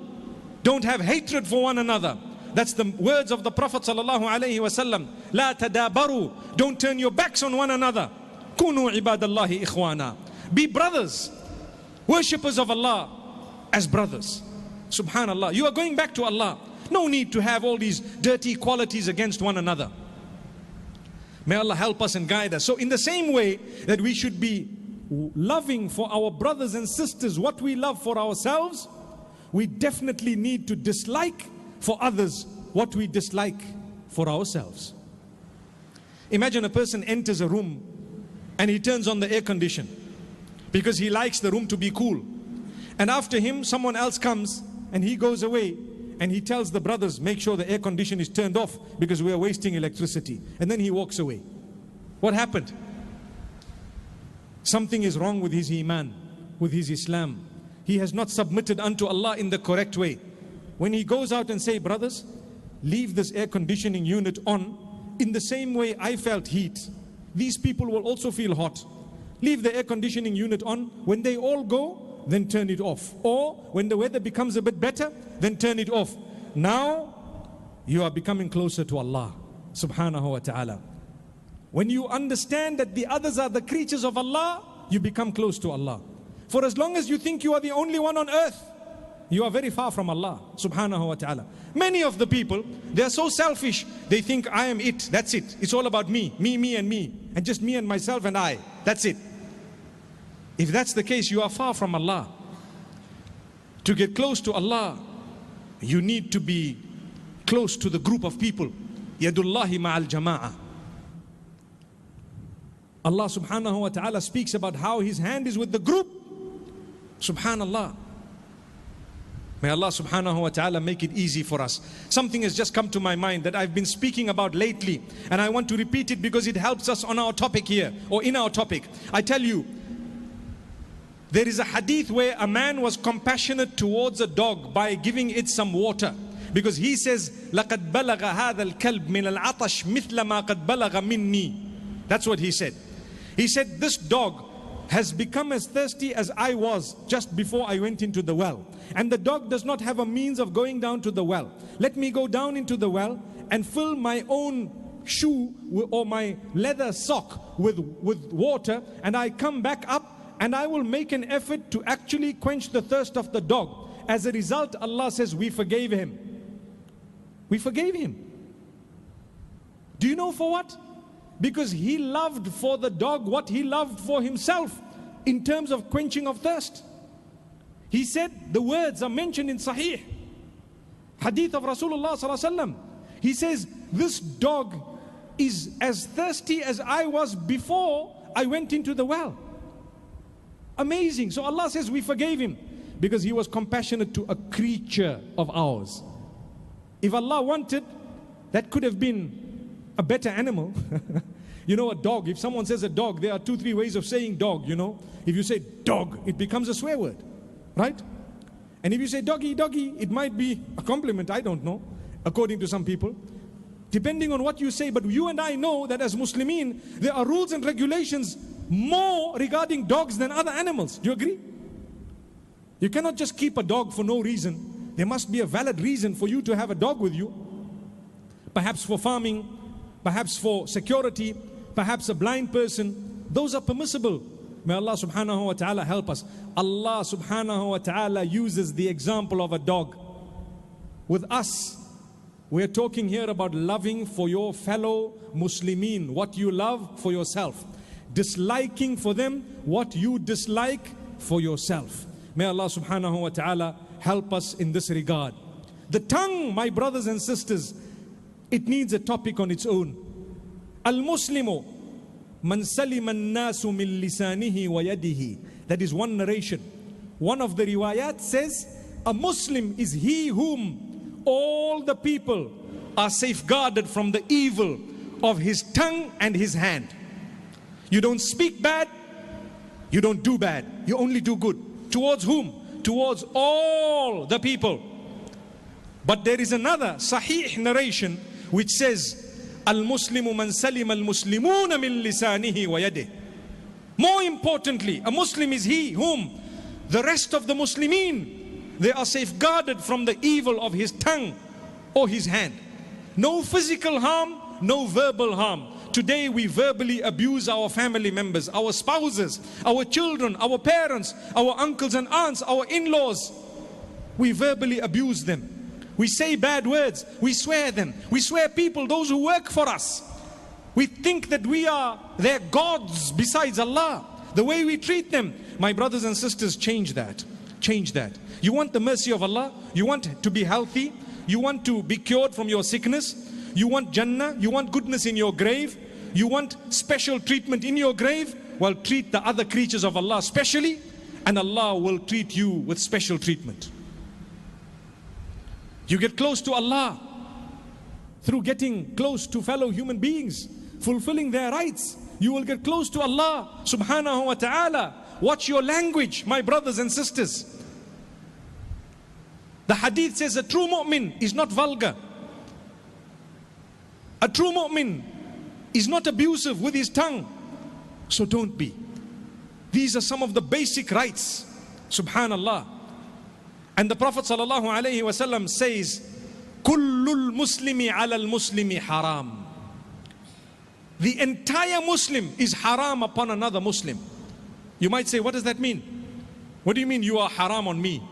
don't have hatred for one another. That's the words of the Prophet sallallahu alaihi wasallam. La tadabaru, don't turn your backs on one another. Kunu ibadallahi ikhwana, be brothers, worshippers of Allah as brothers. Subhanallah, you are going back to Allah. No need to have all these dirty qualities against one another. May Allah help us and guide us. So in the same way that we should be loving for our brothers and sisters what we love for ourselves, we definitely need to dislike for others what we dislike for ourselves. Imagine a person enters a room and he turns on the air condition because he likes the room to be cool. And after him, someone else comes and he goes away and he tells the brothers, make sure the air condition is turned off because we are wasting electricity. And then he walks away. What happened? Something is wrong with his iman, with his Islam. He has not submitted unto Allah in the correct way. When he goes out and say, brothers, leave this air conditioning unit on in the same way I felt heat. These people will also feel hot. Leave the air conditioning unit on. When they all go, then turn it off. Or when the weather becomes a bit better, then turn it off. Now you are becoming closer to Allah subhanahu wa ta'ala. When you understand that the others are the creatures of Allah, you become close to Allah. For as long as you think you are the only one on earth, you are very far from Allah subhanahu wa ta'ala. Many of the people, they are so selfish. They think I am it, that's it. It's all about me, me and me. And just me and myself and I, that's it. If that's the case, you are far from Allah. To get close to Allah, you need to be close to the group of people. Yadullahi ma'al jama'ah. Allah subhanahu wa ta'ala speaks about how His hand is with the group. Subhanallah. May Allah subhanahu wa ta'ala make it easy for us. Something has just come to my mind that I've been speaking about lately, and I want to repeat it because it helps us on our topic here, or in our topic. I tell you, there is a hadith where a man was compassionate towards a dog by giving it some water. Because he says, لَقَدْ بَلَغَ هَذَا الْكَلْبِ مِنَ الْعَطَشِ مِثْلَ مَا قَدْ بَلَغَ مِنِّي. That's what he said. He said, this dog has become as thirsty as I was just before I went into the well. And the dog does not have a means of going down to the well. Let me go down into the well and fill my own shoe or my leather sock with water, and I come back up and I will make an effort to actually quench the thirst of the dog. As a result, Allah says, we forgave him. We forgave him. Do you know for what? Because he loved for the dog what he loved for himself in terms of quenching of thirst. He said, the words are mentioned in Sahih Hadith of Rasulullah sallallahu alaihi wasallam. He says, this dog is as thirsty as I was before I went into the well. Amazing. So Allah says we forgave him because he was compassionate to a creature of ours. If Allah wanted, that could have been a better animal. You know, a dog, if someone says a dog, there are 2-3 ways of saying dog, you know. If you say dog, it becomes a swear word, right? And if you say doggy, doggy, it might be a compliment, I don't know, according to some people. Depending on what you say, but you and I know that as Muslimin, there are rules and regulations more regarding dogs than other animals. Do you agree? You cannot just keep a dog for no reason. There must be a valid reason for you to have a dog with you. Perhaps for farming, perhaps for security, perhaps a blind person. Those are permissible. May Allah subhanahu wa ta'ala help us. Allah subhanahu wa ta'ala uses the example of a dog. With us, we're talking here about loving for your fellow Muslimin what you love for yourself. Disliking for them what you dislike for yourself. May Allah subhanahu wa ta'ala help us in this regard. The tongue, my brothers and sisters, it needs a topic on its own. Al-Muslimu man salima an-nasu min lisanihi wa yadihi. That is one narration. One of the riwayat says, a Muslim is he whom all the people are safeguarded from the evil of his tongue and his hand. You don't speak bad, you don't do bad, you only do good. Towards whom? Towards all the people. But there is another sahih narration which says, Al-Muslimu man salima al-Muslimuna min lisanihi wa yadihi. More importantly, a Muslim is he whom the rest of the Muslimin, they are safeguarded from the evil of his tongue or his hand. No physical harm, no verbal harm. Today we verbally abuse our family members, our spouses, our children, our parents, our uncles and aunts, our in-laws. We verbally abuse them. We say bad words, we swear them. We swear people, those who work for us. We think that we are their gods besides Allah. The way we treat them. My brothers and sisters, change that. Change that. You want the mercy of Allah? You want to be healthy? You want to be cured from your sickness? You want Jannah? You want goodness in your grave? You want special treatment in your grave? Well, treat the other creatures of Allah specially, and Allah will treat you with special treatment. You get close to Allah through getting close to fellow human beings, fulfilling their rights. You will get close to Allah subhanahu wa ta'ala. Watch your language, my brothers and sisters. The hadith says a true mu'min is not vulgar. A true mu'min is not abusive with his tongue. So don't be. These are some of the basic rights. Subhanallah. And the Prophet sallallahu alaihi wasallam says, Kullul muslimi alal muslimi haram. The entire Muslim is haram upon another Muslim. You might say, what does that mean? What do you mean you are haram on me?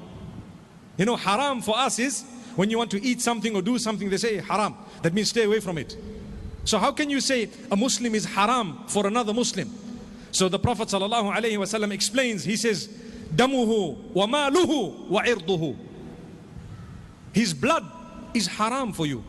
You know, haram for us is when you want to eat something or do something, they say haram. That means stay away from it. So how can you say a Muslim is haram for another Muslim? So the Prophet ﷺ explains, he says, damuhu wa maluhu wa irduhu. His blood is haram for you.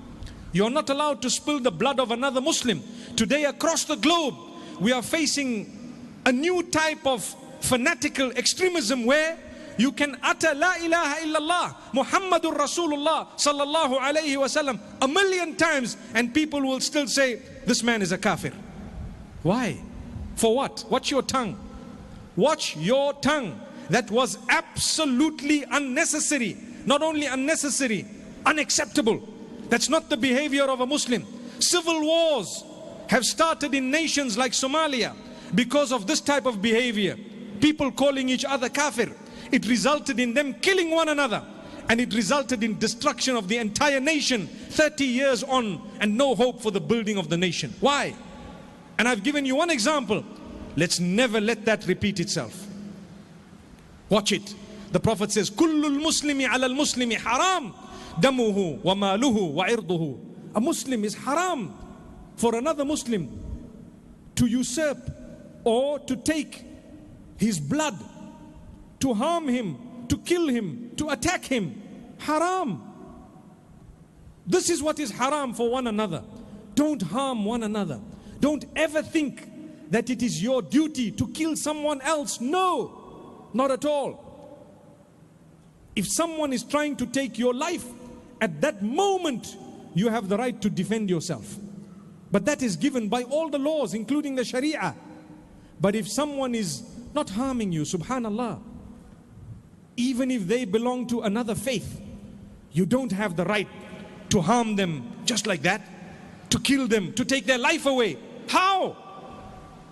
You're not allowed to spill the blood of another Muslim. Today across the globe, we are facing a new type of fanatical extremism where you can utter La ilaha illallah Muhammadur Rasulullah sallallahu alayhi wasallam 1,000,000 times and people will still say this man is a kafir. Why? For what? Watch your tongue. Watch your tongue. That was absolutely unnecessary. Not only unnecessary, unacceptable. That's not the behavior of a Muslim. Civil wars have started in nations like Somalia because of this type of behavior. People calling each other kafir. It resulted in them killing one another. And it resulted in destruction of the entire nation 30 years on and no hope for the building of the nation. Why? And I've given you one example. Let's never let that repeat itself. Watch it. The Prophet says, Kullul muslimi ala al-muslimi haram, damuhu wa maluhu wa irduhu. A Muslim is haram for another Muslim to usurp or to take his blood, to harm him, to kill him, to attack him. Haram. This is what is haram for one another. Don't harm one another. Don't ever think that it is your duty to kill someone else. No, not at all. If someone is trying to take your life, at that moment you have the right to defend yourself. But that is given by all the laws, including the Sharia. But if someone is not harming you, subhanallah, even if they belong to another faith, you don't have the right to harm them just like that, to kill them, to take their life away. How?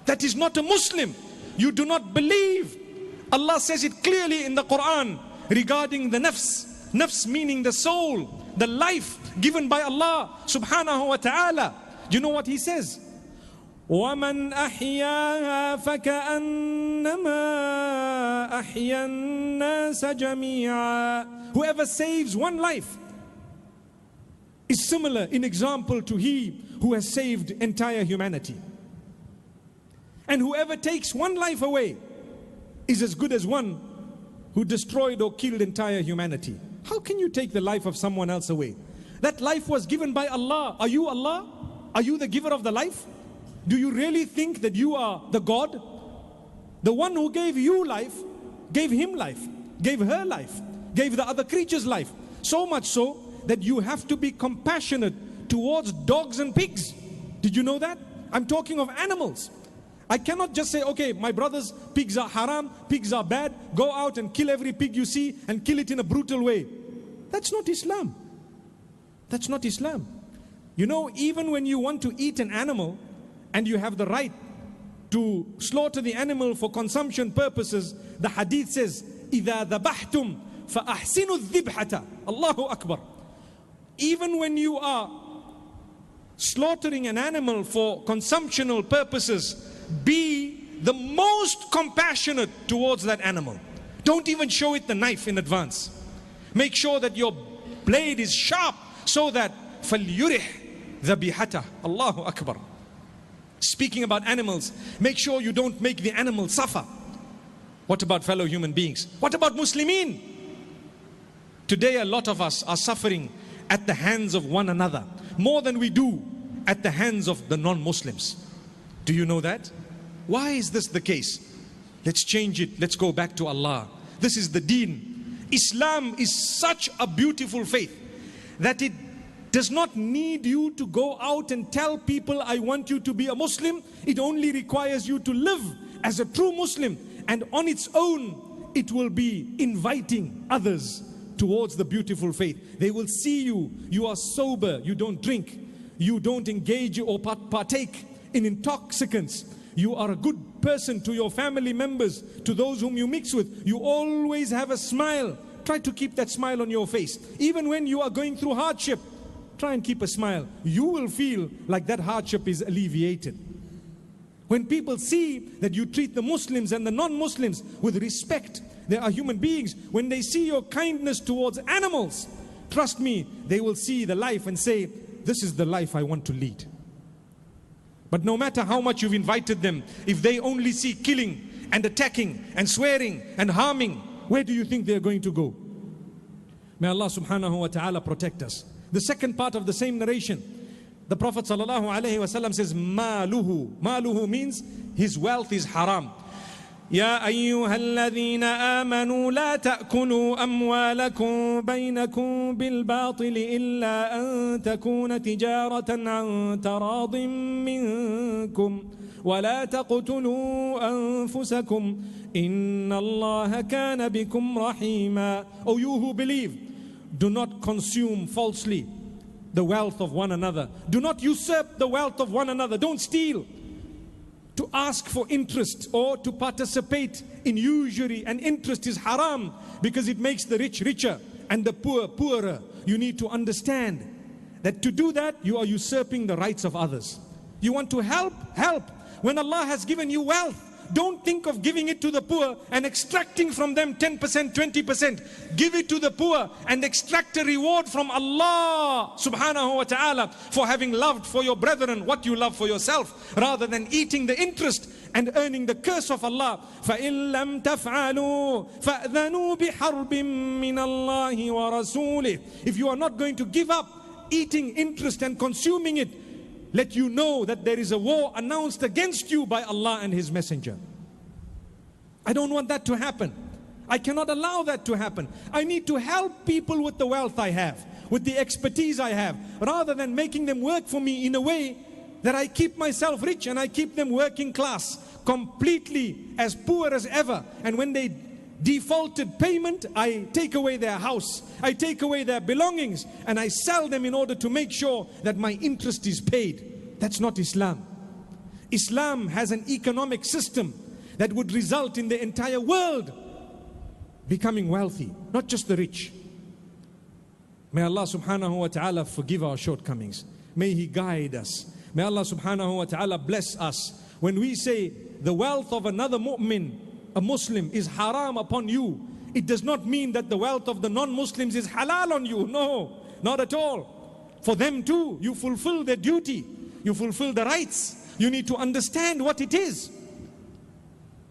That is not a Muslim. You do not believe. Allah says it clearly in the Quran regarding the nafs. Nafs meaning the soul, the life given by Allah subhanahu wa ta'ala. Do you know what He says? وَمَنْ أَحْيَاهَا فَكَأَنَّمَا أَحْيَا النَّاسَ جَمِيعًا. Whoever saves one life is similar in example to he who has saved entire humanity. And whoever takes one life away is as good as one who destroyed or killed entire humanity. How can you take the life of someone else away? That life was given by Allah. Are you Allah? Are you the giver of the life? Do you really think that you are the God? The one who gave you life, gave him life, gave her life, gave the other creatures life. So much so that you have to be compassionate towards dogs and pigs. Did you know that? I'm talking of animals. I cannot just say, okay, my brothers, pigs are haram, pigs are bad, go out and kill every pig you see and kill it in a brutal way. That's not Islam. That's not Islam. You know, even when you want to eat an animal and you have the right to slaughter the animal for consumption purposes, the hadith says, إِذَا ذَبَحْتُمْ فَأَحْسِنُوا الذِّبْحَةَ. Allahu Akbar. Even when you are slaughtering an animal for consumptional purposes, be the most compassionate towards that animal. Don't even show it the knife in advance. Make sure that your blade is sharp so that فَلْيُرِحْ ذَبِيحَتَهُ. Allahu Akbar. Speaking about animals, make sure you don't make the animal suffer. What about fellow human beings? What about Muslimin? Today a lot of us are suffering at the hands of one another more than we do at the hands of the non-Muslims. Do you know that? Why is this the case? Let's change it. Let's go back to Allah. This is the deen. Islam is such a beautiful faith that it does not need you to go out and tell people, I want you to be a Muslim. It only requires you to live as a true Muslim. And on its own, it will be inviting others towards the beautiful faith. They will see you. You are sober. You don't drink. You don't engage or partake in intoxicants. You are a good person to your family members, to those whom you mix with. You always have a smile. Try to keep that smile on your face. Even when you are going through hardship, try and keep a smile. You will feel like that hardship is alleviated. When people see that you treat the Muslims and the non-Muslims with respect, they are human beings. When they see your kindness towards animals, trust me, they will see the life and say, this is the life I want to lead. But no matter how much you've invited them, if they only see killing and attacking and swearing and harming, where do you think they're going to go? May Allah subhanahu wa ta'ala protect us. The second part of the same narration, the Prophet sallallahu alaihi wasallam says, Maluhu. Maluhu means his wealth is haram. يا أيها الذين آمنوا لا تأكلوا أموالكم بينكم بالباطل إلا أن تكون تجارة عن تراض منكم ولا تقتلوا أنفسكم إن الله كان بكم رحيما. O you who believe, do not consume falsely the wealth of one another. Do not usurp the wealth of one another. Don't steal. To ask for interest or to participate in usury and interest is haram, because it makes the rich richer and the poor poorer. You need to understand that to do that, you are usurping the rights of others. You want to help? Help. When Allah has given you wealth, don't think of giving it to the poor and extracting from them 10%, 20%. Give it to the poor and extract a reward from Allah subhanahu wa ta'ala for having loved for your brethren what you love for yourself, rather than eating the interest and earning the curse of Allah. فَإِن لَمْ تَفْعَلُوا فَأْذَنُوا بِحَرْبٍ مِّنَ اللَّهِ وَرَسُولِهِ. If you are not going to give up eating interest and consuming it, let you know that there is a war announced against you by Allah and His Messenger. I don't want that to happen. I cannot allow that to happen. I need to help people with the wealth I have, with the expertise I have, rather than making them work for me in a way that I keep myself rich and I keep them working class, completely as poor as ever. And when they defaulted payment, I take away their house, I take away their belongings, and I sell them in order to make sure that my interest is paid. That's not Islam. Islam has an economic system that would result in the entire world becoming wealthy, not just the rich. May Allah subhanahu wa ta'ala forgive our shortcomings. May He guide us. May Allah subhanahu wa ta'ala bless us. When we say the wealth of another mu'min, a Muslim, is haram upon you, it does not mean that the wealth of the non-Muslims is halal on you. No, not at all. For them too, you fulfill their duty. You fulfill the rights. You need to understand what it is.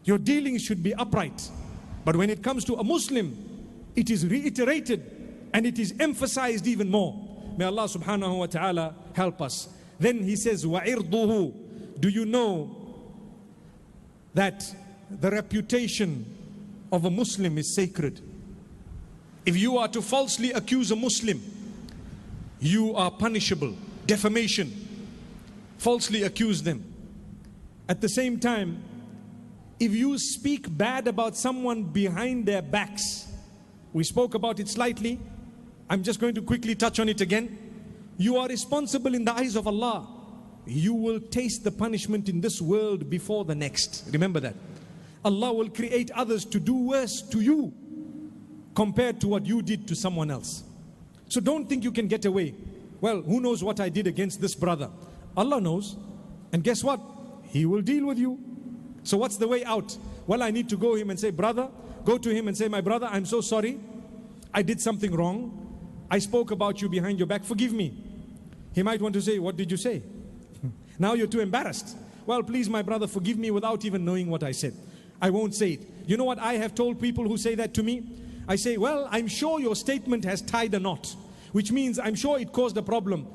Your dealings should be upright. But when it comes to a Muslim, it is reiterated and it is emphasized even more. May Allah subhanahu wa ta'ala help us. Then he says, وَعِرْضُهُ. Do you know that the reputation of a Muslim is sacred? If you are to falsely accuse a Muslim, you are punishable. Defamation. Falsely accuse them. At the same time, if you speak bad about someone behind their backs, we spoke about it slightly, I'm just going to quickly touch on it again. You are responsible in the eyes of Allah. You will taste the punishment in this world before the next. Remember that. Allah will create others to do worse to you compared to what you did to someone else. So don't think you can get away. Well, who knows what I did against this brother? Allah knows. And guess what? He will deal with you. So what's the way out? Well, I need to go to him and say, brother, go to him and say, my brother, I'm so sorry. I did something wrong. I spoke about you behind your back. Forgive me. He might want to say, what did you say? Now you're too embarrassed. Well, please, my brother, forgive me without even knowing what I said. I won't say it. You know what I have told people who say that to me? I say, well, I'm sure your statement has tied a knot, which means I'm sure it caused a problem.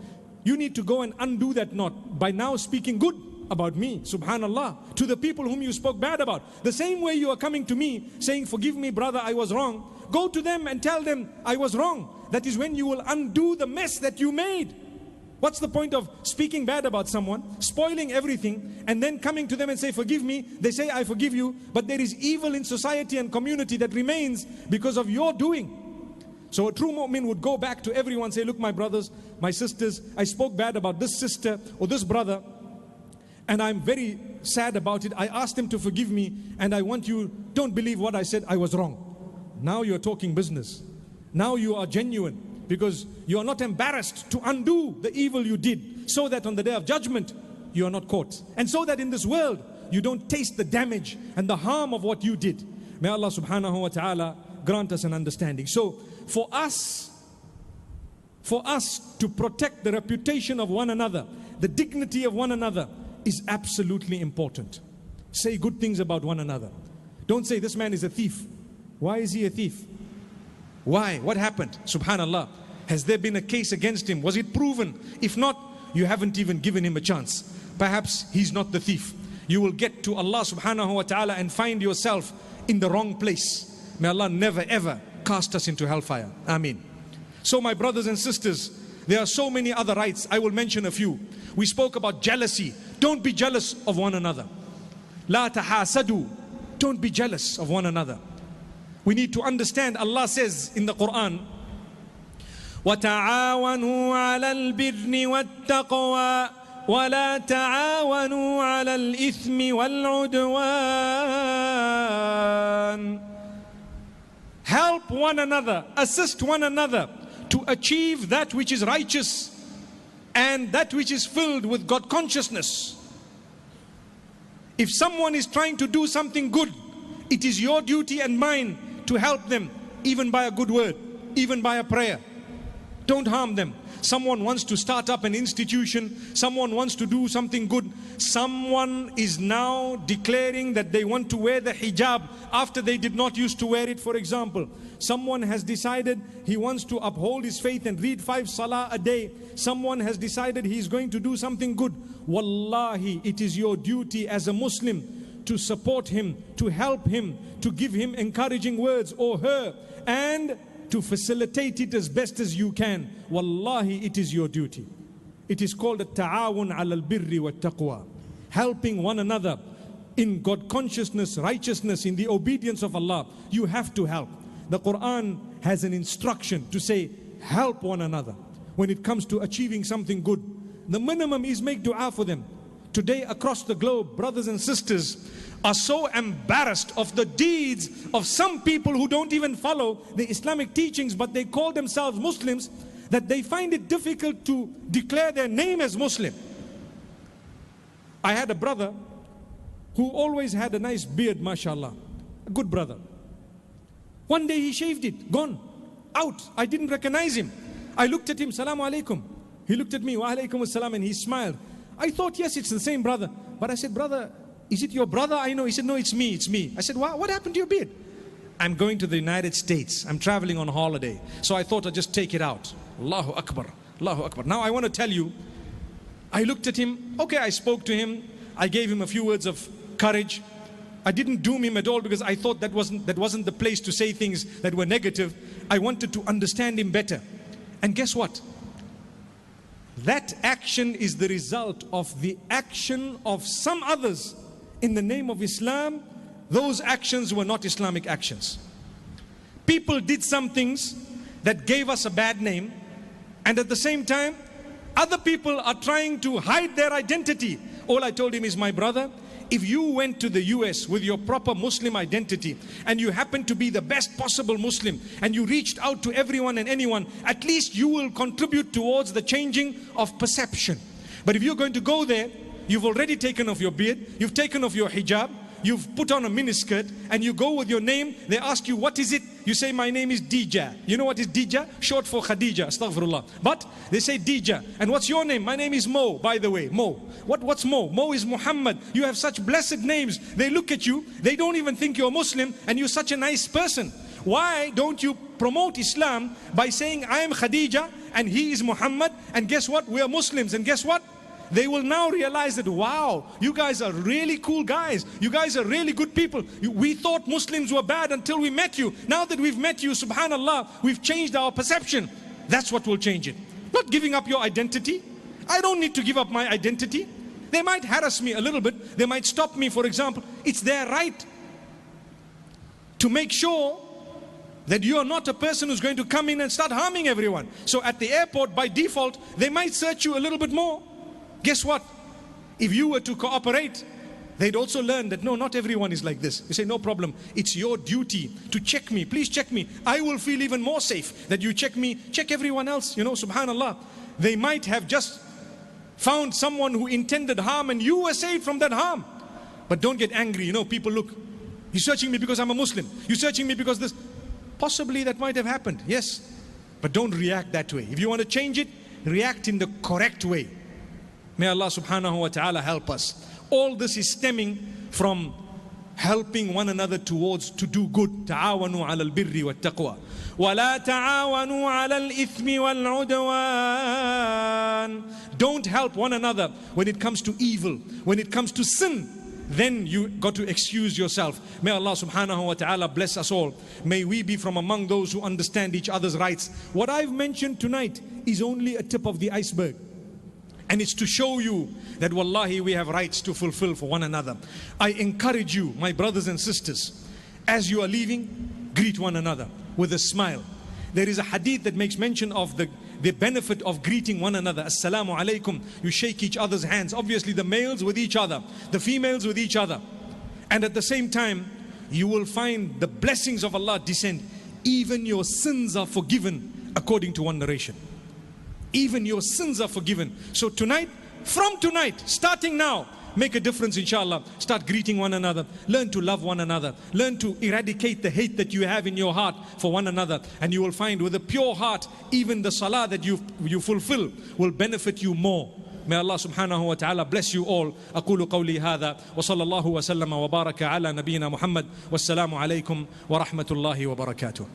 You need to go and undo that knot by now speaking good about me, subhanallah, to the people whom you spoke bad about. The same way you are coming to me saying, forgive me, brother, I was wrong. Go to them and tell them, I was wrong. That is when you will undo the mess that you made. What's the point of speaking bad about someone, spoiling everything, and then coming to them and say, forgive me? They say, I forgive you, but there is evil in society and community that remains because of your doing. So a true mu'min would go back to everyone and say, look, my brothers, my sisters, I spoke bad about this sister or this brother, and I'm very sad about it. I asked them to forgive me, and I want you, don't believe what I said, I was wrong. Now you're talking business. Now you are genuine, because you are not embarrassed to undo the evil you did, so that on the day of judgment you are not caught, and so that in this world you don't taste the damage and the harm of what you did. May Allah subhanahu wa ta'ala grant us an understanding. So for us to protect the reputation of one another, the dignity of one another is absolutely important. Say good things about one another. Don't say this man is a thief. Why is he a thief? Why? What happened? Subhanallah. Has there been a case against him? Was it proven? If not, you haven't even given him a chance. Perhaps he's not the thief. You will get to Allah subhanahu wa ta'ala and find yourself in the wrong place. May Allah never ever cast us into hellfire. Ameen. So my brothers and sisters, there are so many other rights. I will mention a few. We spoke about jealousy. Don't be jealous of one another. La tahasadu. Don't be jealous of one another. We need to understand, Allah says in the Quran, وَتَعَاوَنُوا عَلَى الْبِرِّ وَالتَّقْوَى وَلَا تَعَاوَنُوا عَلَى الْإِثْمِ وَالْعُدْوَانِ. Help one another, assist one another to achieve that which is righteous and that which is filled with God consciousness. If someone is trying to do something good, it is your duty and mine to help them, even by a good word, even by a prayer. Don't harm them. Someone wants to start up an institution, someone wants to do something good, someone is now declaring that they want to wear the hijab after they did not used to wear it, for example. Someone has decided he wants to uphold his faith and read 5 salah a day. Someone has decided he is going to do something good. Wallahi, it is your duty as a Muslim to support him, to help him, to give him encouraging words, or her, and to facilitate it as best as you can. Wallahi, it is your duty. It is called at-ta'awun 'ala al-birri wat-taqwa. Helping one another in God consciousness, righteousness, in the obedience of Allah. You have to help. The Quran has an instruction to say, help one another. When it comes to achieving something good, the minimum is make dua for them. Today across the globe, brothers and sisters are so embarrassed of the deeds of some people who don't even follow the Islamic teachings, but they call themselves Muslims, that they find it difficult to declare their name as Muslim. I had a brother who always had a nice beard, mashallah, a good brother. One day he shaved it, gone, out. I didn't recognize him. I looked at him, salamu alaikum. He looked at me, wa alaikum assalam, and he smiled. I thought, yes, it's the same brother. But I said, brother, is it your brother? I know. He said, no, it's me, it's me. I said, what happened to your beard? I'm going to the United States. I'm traveling on holiday. So I thought I'd just take it out. Allahu Akbar, Allahu Akbar. Now I want to tell you, I looked at him. Okay, I spoke to him. I gave him a few words of courage. I didn't doom him at all because I thought that wasn't the place to say things that were negative. I wanted to understand him better. And guess what? That action is the result of the action of some others in the name of Islam. Those actions were not Islamic actions. People did some things that gave us a bad name, and at the same time, other people are trying to hide their identity. All I told him is, my brother, if you went to the US with your proper Muslim identity and you happen to be the best possible Muslim and you reached out to everyone and anyone, at least you will contribute towards the changing of perception. But if you're going to go there, you've already taken off your beard, you've taken off your hijab, you've put on a miniskirt, and you go with your name. They ask you, what is it? You say, my name is Dija. You know what is Dija? Short for Khadija, astaghfirullah. But they say Dija. And what's your name? My name is Mo, by the way, Mo. What's Mo? Mo is Muhammad. You have such blessed names. They look at you, they don't even think you're Muslim, and you're such a nice person. Why don't you promote Islam by saying, I am Khadija, and he is Muhammad, and guess what? We are Muslims, and guess what? They will now realize that, wow, you guys are really cool guys. You guys are really good people. We thought Muslims were bad until we met you. Now that we've met you, subhanallah, we've changed our perception. That's what will change it. Not giving up your identity. I don't need to give up my identity. They might harass me a little bit. They might stop me, for example. It's their right to make sure that you are not a person who's going to come in and start harming everyone. So at the airport, by default, they might search you a little bit more. Guess what? If you were to cooperate, they'd also learn that no, not everyone is like this. You say, no problem. It's your duty to check me. Please check me. I will feel even more safe that you check me. Check everyone else. You know, subhanallah. They might have just found someone who intended harm and you were saved from that harm. But don't get angry. You know, people look, you're searching me because I'm a Muslim. You're searching me because this. Possibly that might have happened, yes. But don't react that way. If you want to change it, react in the correct way. May Allah subhanahu wa ta'ala help us. All this is stemming from helping one another towards to do good. تعاونوا على البر والتقوى ولا تعاونوا على الإثم والعدوان. Don't help one another when it comes to evil, when it comes to sin. Then you got to excuse yourself. May Allah subhanahu wa ta'ala bless us all. May we be from among those who understand each other's rights. What I've mentioned tonight is only a tip of the iceberg. And it's to show you that wallahi we have rights to fulfill for one another. I encourage you, my brothers and sisters, as you are leaving, greet one another with a smile. There is a hadith that makes mention of the benefit of greeting one another. Assalamu alaikum. You shake each other's hands. Obviously the males with each other, the females with each other. And at the same time, you will find the blessings of Allah descend. Even your sins are forgiven, according to one narration. Even your sins are forgiven. So tonight, from tonight, starting now, make a difference inshallah. Start greeting one another. Learn to love one another. Learn to eradicate the hate that you have in your heart for one another. And you will find with a pure heart, even the salah that you fulfill will benefit you more. May Allah subhanahu wa ta'ala bless you all. أقول قولي هذا وصلى الله وسلم وبارك على نبينا محمد والسلام عليكم ورحمة الله وبركاته.